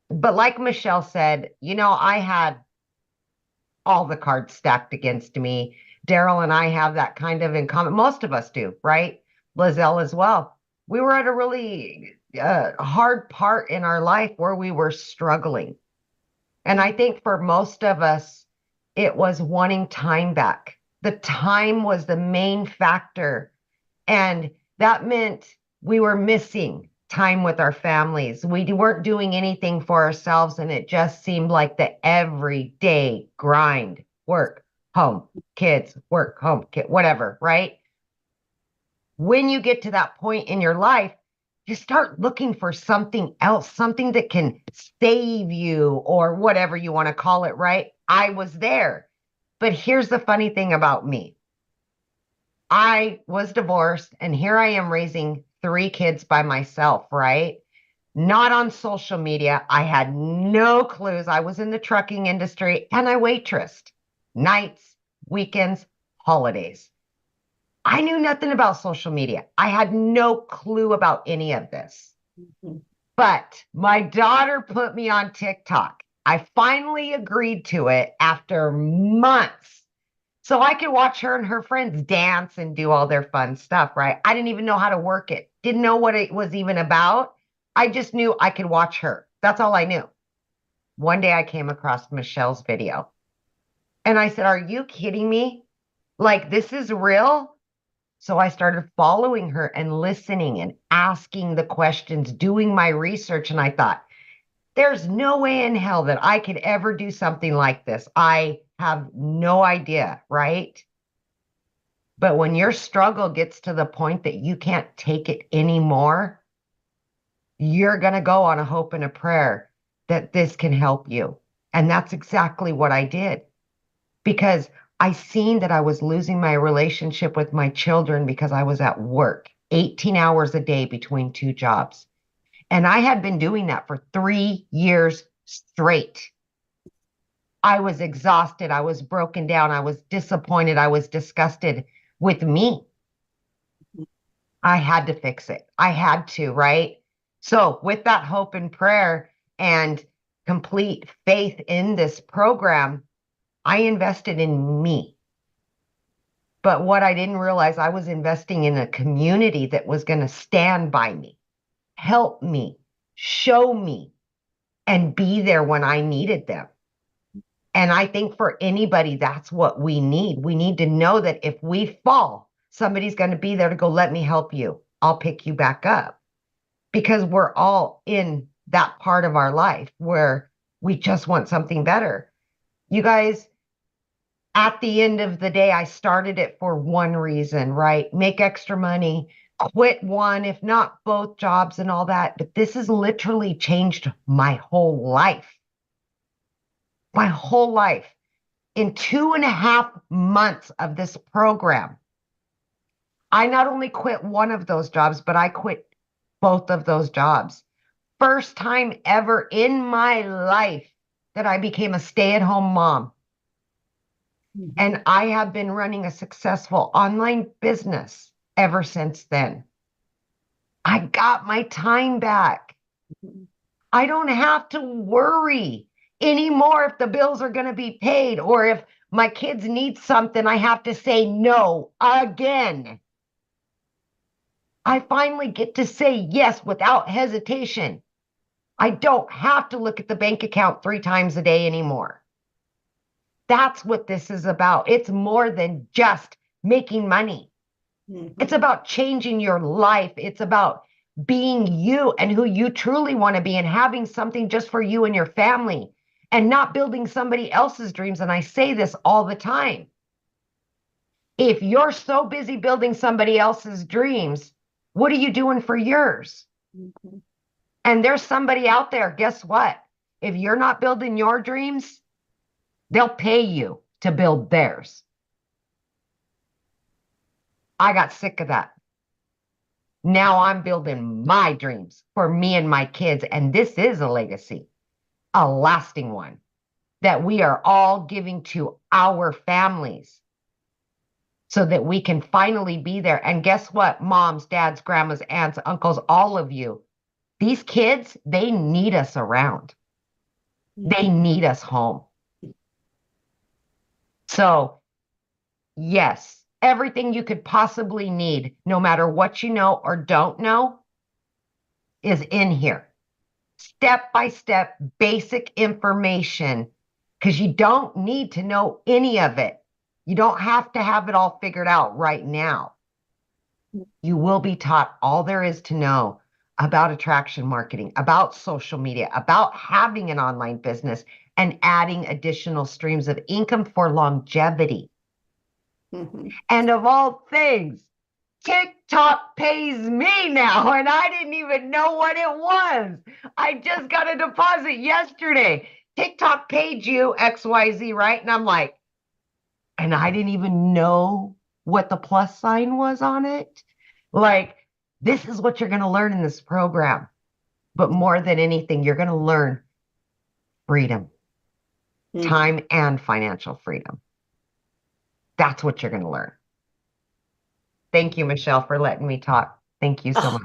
But like Michelle said, I had all the cards stacked against me. Daryl and I have that kind of in common. Most of us do, right? Lizelle as well. We were at a really hard part in our life where we were struggling. And I think for most of us, it was wanting time back. The time was the main factor. And that meant we were missing time with our families. We weren't doing anything for ourselves. And it just seemed like the everyday grind, work, home, kids, work, home, kid, whatever, right? When you get to that point in your life, you start looking for something else, something that can save you or whatever you want to call it, right? I was there. But here's the funny thing about me. I was divorced and here I am raising 3 kids by myself, right? Not on social media. I had no clues. I was in the trucking industry and I waitressed nights, weekends, holidays. I knew nothing about social media. I had no clue about any of this. Mm-hmm. But my daughter put me on TikTok. I finally agreed to it after months. So I could watch her and her friends dance and do all their fun stuff, right? I didn't even know how to work it. Didn't know what it was even about. I just knew I could watch her. That's all I knew. One day I came across Michelle's video. And I said, are you kidding me? Like, this is real? So I started following her and listening and asking the questions, doing my research. And I thought, there's no way in hell that I could ever do something like this. I have no idea, right? But when your struggle gets to the point that you can't take it anymore, you're going to go on a hope and a prayer that this can help you. And that's exactly what I did. Because I seen that I was losing my relationship with my children because I was at work 18 hours a day between 2 jobs. And I had been doing that for 3 years straight. I was exhausted. I was broken down. I was disappointed. I was disgusted with me. I had to fix it. I had to, right? So with that hope and prayer and complete faith in this program, I invested in me. But what I didn't realize, I was investing in a community that was going to stand by me, help me, show me, and be there when I needed them. And I think for anybody, that's what we need. We need to know that if we fall, somebody's going to be there to go, let me help you. I'll pick you back up. Because we're all in that part of our life where we just want something better. You guys, at the end of the day, I started it for one reason, right? Make extra money, quit one, if not both jobs and all that. But this has literally changed my whole life. My whole life. In 2.5 months of this program, I not only quit one of those jobs, but I quit both of those jobs. First time ever in my life that I became a stay-at-home mom. And I have been running a successful online business ever since then. I got my time back. I don't have to worry anymore if the bills are going to be paid or if my kids need something, I have to say no again. I finally get to say yes without hesitation. I don't have to look at the bank account 3 times a day anymore. That's what this is about. It's more than just making money. Mm-hmm. It's about changing your life. It's about being you and who you truly want to be and having something just for you and your family and not building somebody else's dreams. And I say this all the time. If you're so busy building somebody else's dreams, what are you doing for yours? Mhm. And there's somebody out there, guess what? If you're not building your dreams, they'll pay you to build theirs. I got sick of that. Now I'm building my dreams for me and my kids. And this is a legacy, a lasting one that we are all giving to our families so that we can finally be there. And guess what? Moms, dads, grandmas, aunts, uncles, all of you, these kids, they need us around. They need us home. So, yes, everything you could possibly need, no matter what you know or don't know, is in here. Step by step, basic information, because you don't need to know any of it. You don't have to have it all figured out right now. You will be taught all there is to know about attraction marketing, about social media, about having an online business and adding additional streams of income for longevity. Mhm. And of all things, TikTok pays me now, and I didn't even know what it was. I just got a deposit yesterday. TikTok paid you XYZ, right? And I'm like, and I didn't even know what the plus sign was on it. Like, this is what you're going to learn in this program. But more than anything, you're going to learn freedom, Mhm. time and financial freedom. That's what you're going to learn. Thank you, Michelle, for letting me talk. Thank you so Oh, much.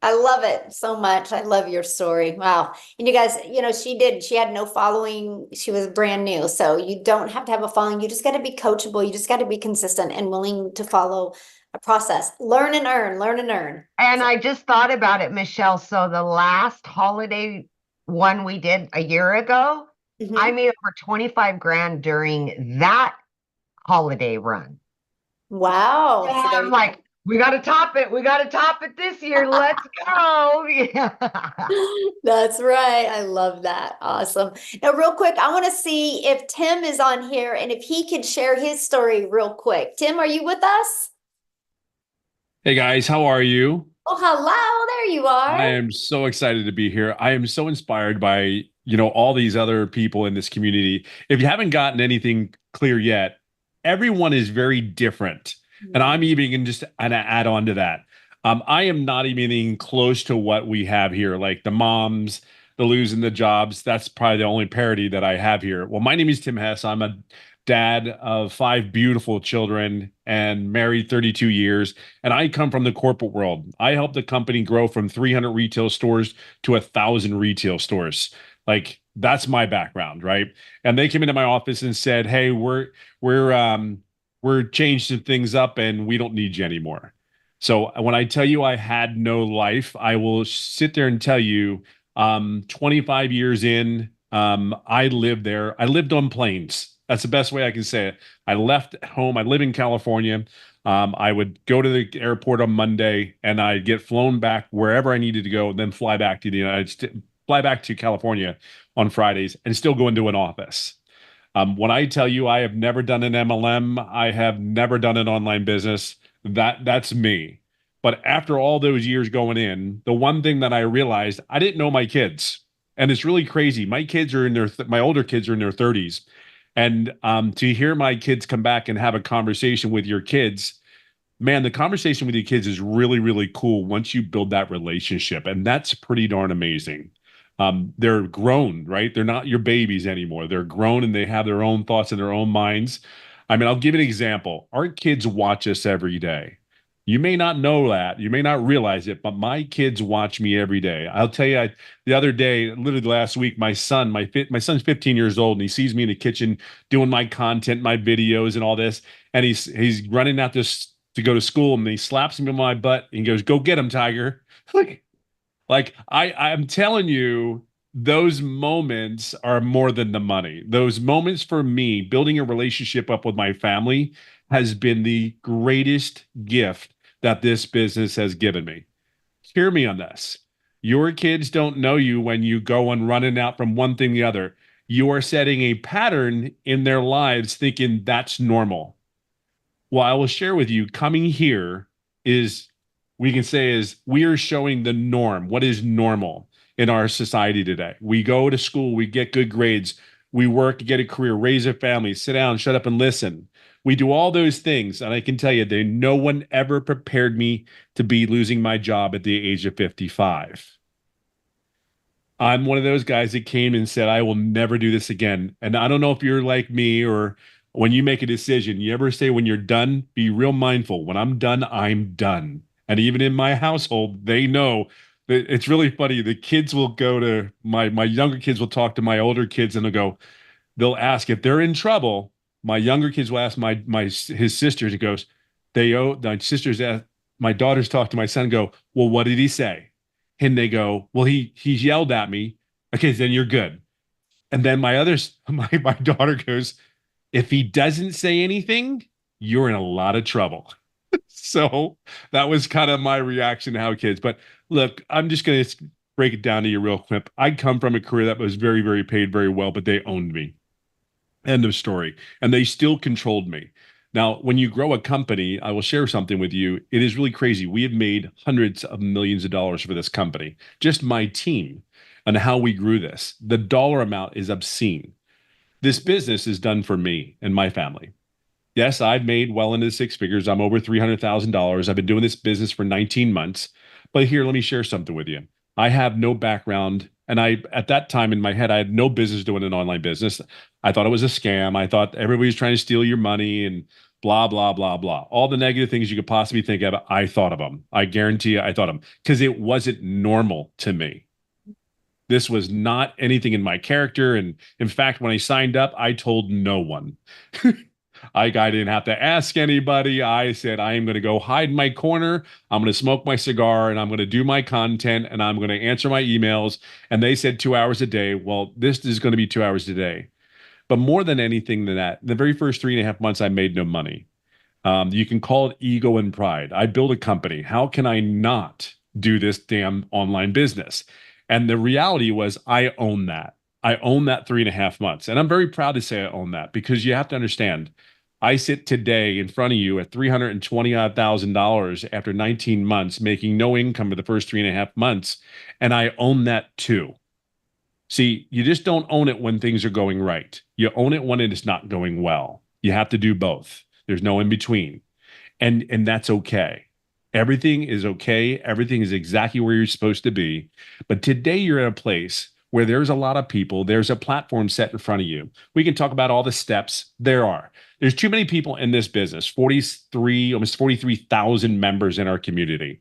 I love it so much. I love your story. Wow. And you guys, she had no following. She was brand new. So you don't have to have a following. You just got to be coachable. You just got to be consistent and willing to follow a process. Learn and earn, learn and earn. And I just thought about it, Michelle. So the last holiday one we did a year ago, Mhm. I made over 25 grand during that holiday run. Wow. And So there I'm you like, we got to top it. We got to top it this year. Let's go. Yeah. That's right. I love that. Awesome. Now, real quick, I want to see if Tim is on here and if he could share his story real quick. Tim, are you with us? Hey guys, how are you? Oh, hello. There you I are. am so excited to be here. I am so inspired by, all these other people in this community. If you haven't gotten anything clear yet, everyone is very different. And I'm even going just to add on to that. I am not even close to what we have here, like the moms, the losing the jobs. That's probably the only parity that I have here. Well, my name is Tim Hess. I'm a dad of 5 beautiful children and married 32 years. And I come from the corporate world. I helped the company grow from 300 retail stores to 1,000 retail stores. Like that's my background, right? And they came into my office and said, "Hey, we're changing things up, and we don't need you anymore." So when I tell you I had no life, I will sit there and tell you, 25 years in, I lived there. I lived on planes. That's the best way I can say it. I left home. I live in California. I would go to the airport on Monday and I'd get flown back wherever I needed to go, and then fly back to the United States, fly back to California on Fridays and still go into an office. When I tell you I have never done an MLM, I have never done an online business, that's me. But after all those years going in, the one thing that I realized, I didn't know my kids. And it's really crazy. My kids are in my older kids are in their 30s. And to hear my kids come back and have a conversation with your kids, man, the conversation with your kids is really, really cool once you build that relationship. And that's pretty darn amazing. They're grown, right? They're not your babies anymore. They're grown and they have their own thoughts and their own minds. I mean, I'll give you an example. Our kids watch us every day. You may not know that, you may not realize it, but my kids watch me every day. I'll tell you, the other day, literally last week, my son's 15 years old, and he sees me in the kitchen doing my content, my videos, and all this, and he's running out this to go to school, and he slaps me on my butt and goes, "Go get him, Tiger!" Like I'm telling you, those moments are more than the money. Those moments for me, building a relationship up with my family, has been the greatest gift that this business has given me. hear me on this. Your kids don't know you when you go and running out from one thing to the other. You are setting a pattern in their lives thinking that's normal. Well, I will share with you, coming here is, we can say, is we are showing the norm. What is normal in our society today? We go to school, we get good grades, we work to get a career, raise a family, sit down, shut up and listen. We do all those things. And I can tell you that no one ever prepared me to be losing my job at the age of 55. I'm one of those guys that came and said, I will never do this again. And I don't know if you're like me, or when you make a decision, you ever say when you're done, be real mindful. When I'm done, I'm done. And even in my household, they know that it's really funny. The kids will go to my younger kids will talk to my older kids and they'll ask if they're in trouble. My younger kids will ask his sisters. He goes, my sisters ask, my daughters talk to my son and go, well, what did he say? And they go, well, he yelled at me. Okay, then you're good. And then my daughter goes, if he doesn't say anything, you're in a lot of trouble. So that was kind of my reaction to how kids. But look, I'm just going to break it down to you real quick. I come from a career that was very, very paid very well, but they owned me. End of story. And they still controlled me. Now, when you grow a company, I will share something with you. It is really crazy. We have made hundreds of millions of dollars for this company, just my team, and how we grew this. The dollar amount is obscene. This business is done for me and my family. Yes, I've made well into six figures. I'm over $300,000. I've been doing this business for 19 months. But here, let me share something with you. I have no background. And at that time in my head, I had no business doing an online business. I thought it was a scam. I thought everybody was trying to steal your money and blah, blah, blah, blah. All the negative things you could possibly think of, I thought of them. I guarantee you I thought of them because it wasn't normal to me. This was not anything in my character. And in fact, when I signed up, I told no one. I didn't have to ask anybody. I said, I am going to go hide in my corner. I'm going to smoke my cigar and I'm going to do my content and I'm going to answer my emails. And they said 2 hours a day. Well, this is going to be 2 hours a day. But more than anything than that, the very first 3.5 months, I made no money. You can call it ego and pride. I built a company. How can I not do this damn online business? And the reality was I own that. I own that 3.5 months. And I'm very proud to say I own that because you have to understand, I sit today in front of you at $320,000 after 19 months, making no income for the first 3.5 months. And I own that too. See, you just don't own it when things are going right. You own it when it is not going well. You have to do both. There's no in between. And that's okay. Everything is okay. Everything is exactly where you're supposed to be. But today you're at a place where there's a lot of people. There's a platform set in front of you. We can talk about all the steps there are. There's too many people in this business, almost 43,000 members in our community.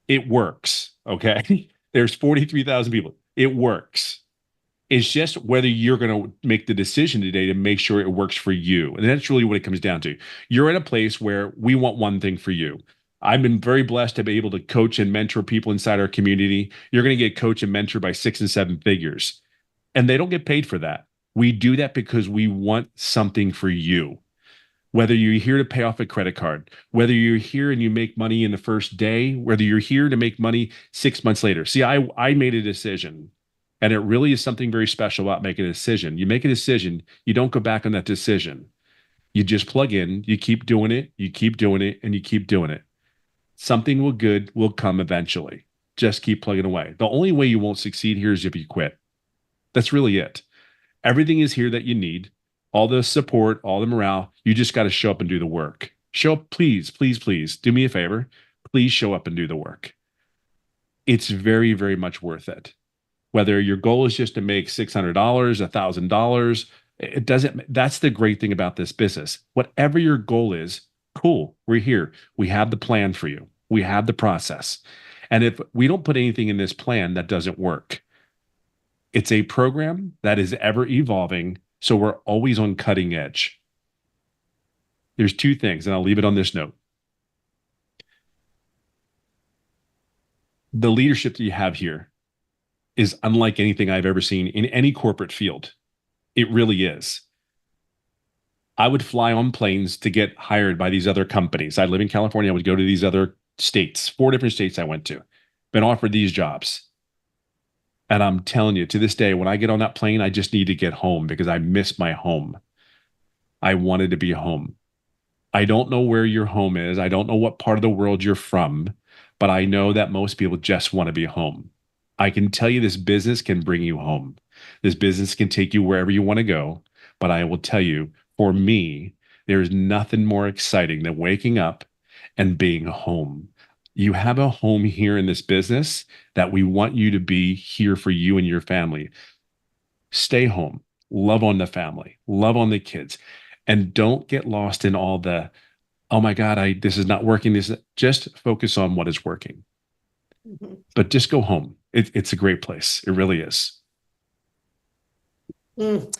It works, okay? There's 43,000 people. It works. It's just whether you're going to make the decision today to make sure it works for you. And that's really what it comes down to. You're at a place where we want one thing for you. I've been very blessed to be able to coach and mentor people inside our community. You're going to get coached and mentored by 6 and 7 figures. And they don't get paid for that. We do that because we want something for you. Whether you're here to pay off a credit card, whether you're here and you make money in the first day, whether you're here to make money 6 months later. See, I made a decision, and it really is something very special about making a decision. You make a decision, you don't go back on that decision. You just plug in, you keep doing it, you keep doing it, and you keep doing it. Something good will come eventually. Just keep plugging away. The only way you won't succeed here is if you quit. That's really it. Everything is here that you need. All the support, all the morale. You just got to show up and do the work. Show up, please, please, please. Do me a favor. Please show up and do the work. It's very, very much worth it. Whether your goal is just to make $600, $1,000, it doesn't. That's the great thing about this business. Whatever your goal is, cool. We're here. We have the plan for you. We have the process. And if we don't put anything in this plan, that doesn't work. It's a program that is ever evolving, so we're always on cutting edge. There's 2 things, and I'll leave it on this note. The leadership that you have here is unlike anything I've ever seen in any corporate field. It really is. I would fly on planes to get hired by these other companies. I live in California. I would go to these other states, 4 different states I went to. been offered these jobs. And I'm telling you, to this day, when I get on that plane, I just need to get home because I miss my home. I wanted to be home. I don't know where your home is. I don't know what part of the world you're from, but I know that most people just want to be home. I can tell you this business can bring you home. This business can take you wherever you want to go. But I will tell you, for me, there's nothing more exciting than waking up and being home. You have a home here in this business that we want you to be here for you and your family. Stay home, love on the family, love on the kids, and don't get lost in all the, oh my God, this is not working. Just focus on what is working. Mhm. But just go home. It's a great place. It really is.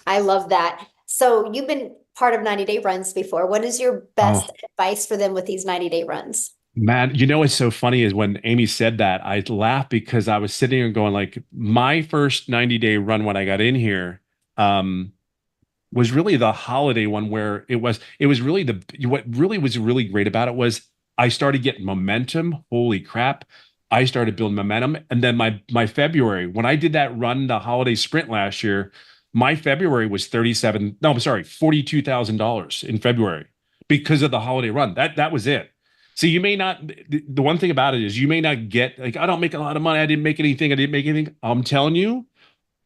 I love that. So you've been part of 90 Day Runs before. What is your best advice for them with these 90-day runs? Man, you know what's so funny is when Amy said that, I laughed because I was sitting here going like, my first 90-day run when I got in here was really the holiday one where it was really what really was really great about it was I started getting momentum. Holy crap. I started building momentum. And then my February, when I did that run, the holiday sprint last year, my February was $42,000 in February because of the holiday run. That was it. So you may not, the one thing about it is you may not get, like, I don't make a lot of money. I didn't make anything. I'm telling you,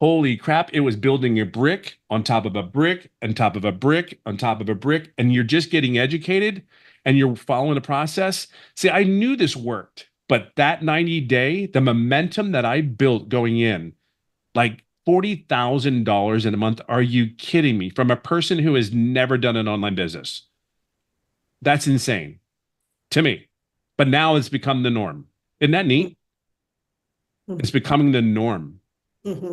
holy crap, it was building a brick on top of a brick, on top of a brick, on top of a brick, and you're just getting educated and you're following the process. See, I knew this worked, but that 90-day, the momentum that I built going in, like $40,000 in a month, are you kidding me? From a person who has never done an online business. That's insane to me. But now it's become the norm. Isn't that neat? It's becoming the norm. Mm-hmm.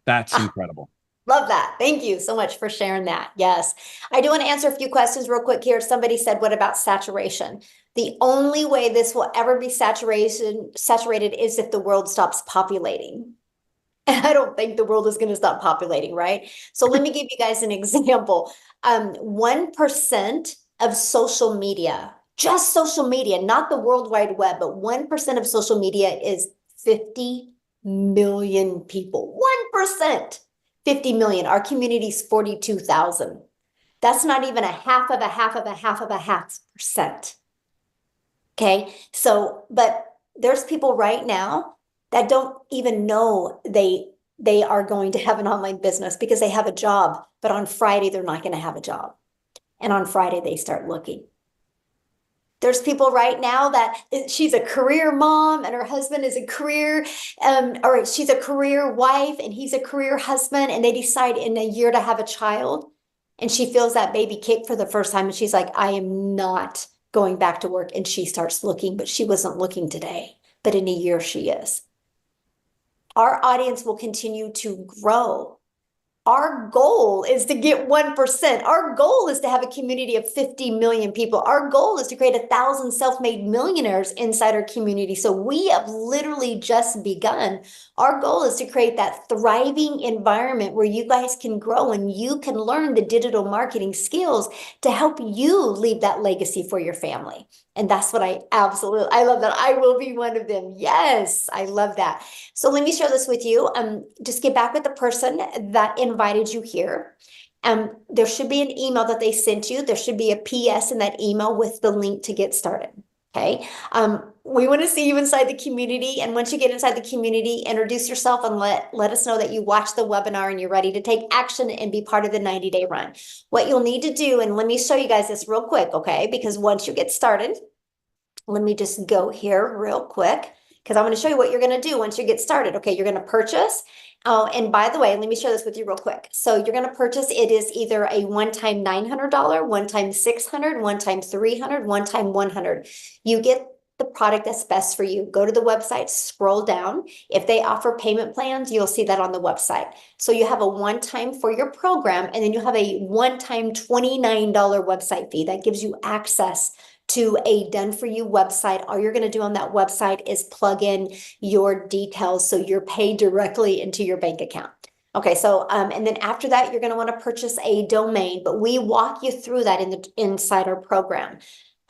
That's incredible. Love that. Thank you so much for sharing that. Yes. I do want to answer a few questions real quick here. Somebody said, what about saturation? The only way this will ever be saturated is if the world stops populating. And I don't think the world is going to stop populating, right? So let me give you guys an example. 1% of social media, just social media, not the World Wide Web, but 1% of social media is 50 million people. 1%, 50 million. Our community's 42,000. That's not even a half of a half of a half of a half percent. Okay, so, but there's people right now that don't even know they are going to have an online business because they have a job, but on Friday they're not going to have a job. And on Friday they start looking. There's people right now that she's a career mom and her husband is a career, or she's a career wife and he's a career husband, and they decide in a year to have a child, and she feels that baby kick for the first time and she's like, I am not going back to work, and she starts looking, but she wasn't looking today, but in a year she is. Our audience will continue to grow. Our goal is to get 1%. Our goal is to have a community of 50 million people. Our goal is to create 1,000 self-made millionaires inside our community. So we have literally just begun. Our goal is to create that thriving environment where you guys can grow and you can learn the digital marketing skills to help you leave that legacy for your family. And that's what I love that. I will be one of them. Yes, I love that. So let me share this with you. Just get back with the person that invited you here. There should be an email that they sent you. There should be a PS in that email with the link to get started. Okay. We want to see you inside the community. And once you get inside the community, introduce yourself and let us know that you watched the webinar and you're ready to take action and be part of the 90-day run. What you'll need to do, and let me show you guys this real quick, okay? Because once you get started, let me just go here real quick, because I'm going to show you what you're going to do once you get started. Okay, you're going to purchase. Oh, and by the way, let me share this with you real quick. So you're going to purchase, it is either a one-time $900, one-time $600, one-time $300, one-time $100. You get the product that's best for you. Go to the website, scroll down. If they offer payment plans, you'll see that on the website. So you have a one-time for your program, and then you have a one-time $29 website fee that gives you access to a done-for-you website. All you're going to do on that website is plug in your details so you're paid directly into your bank account. Okay, so and then after that, you're going to want to purchase a domain, but we walk you through that inside our program.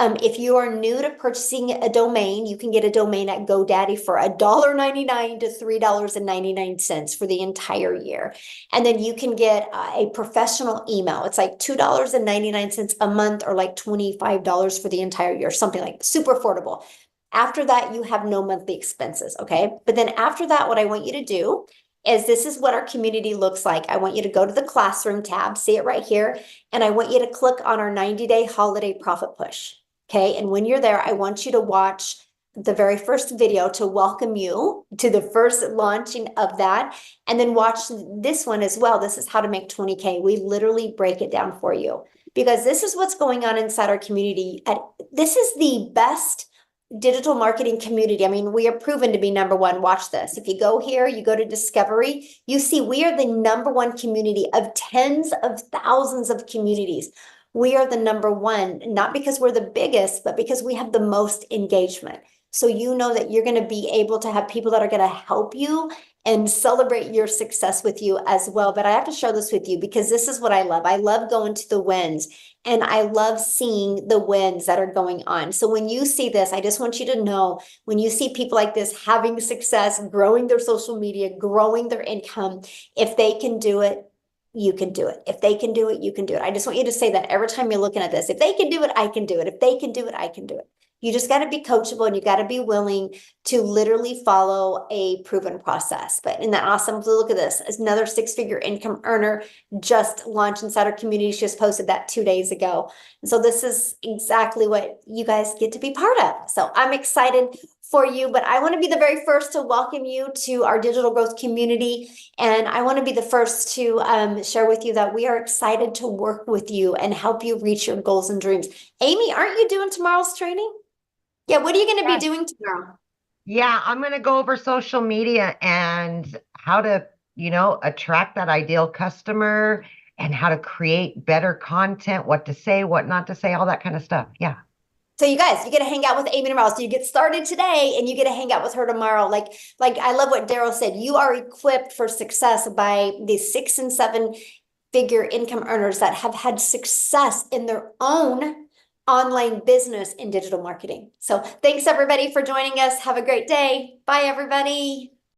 If you are new to purchasing a domain, you can get a domain at GoDaddy for $1.99 to $3.99 for the entire year. And then you can get a professional email. It's like $2.99 a month or like $25 for the entire year, something like super affordable. After that, you have no monthly expenses, okay? But then after that, what I want you to do is this is what our community looks like. I want you to go to the classroom tab, see it right here, and I want you to click on our 90-day holiday profit push. Okay, and when you're there, I want you to watch the very first video to welcome you to the first launching of that. And then watch this one as well. This is how to make 20K. We literally break it down for you because this is what's going on inside our community. This is the best digital marketing community. I mean, we are proven to be number one. Watch this. If you go here, you go to Discovery, you see we are the number one community of tens of thousands of communities. We are the number one, not because we're the biggest, but because we have the most engagement. So you know that you're going to be able to have people that are going to help you and celebrate your success with you as well. But I have to share this with you because this is what I love. I love going to the wins and I love seeing the wins that are going on. So when you see this, I just want you to know, when you see people like this having success, growing their social media, growing their income, if they can do it, you can do it. If they can do it, you can do it. I just want you to say that every time you're looking at this. If they can do it, I can do it. If they can do it, I can do it. You just got to be coachable and you got to be willing to literally follow a proven process. But isn't that awesome? Look at this. It's another six-figure income earner just launched inside our community. She just posted that 2 days ago. And so this is exactly what you guys get to be part of. So I'm excited for you, but I want to be the very first to welcome you to our digital growth community. And I want to be the first to share with you that we are excited to work with you and help you reach your goals and dreams. Amy, aren't you doing tomorrow's training? Yeah, what are you going to be doing tomorrow? Yeah, I'm going to go over social media and how to, attract that ideal customer and how to create better content, what to say, what not to say, all that kind of stuff. Yeah. So you guys, you get to hang out with Amy tomorrow. So you get started today and you get to hang out with her tomorrow. Like I love what Daryl said. You are equipped for success by the 6 and 7 figure income earners that have had success in their own online business in digital marketing. So thanks everybody for joining us. Have a great day. Bye everybody.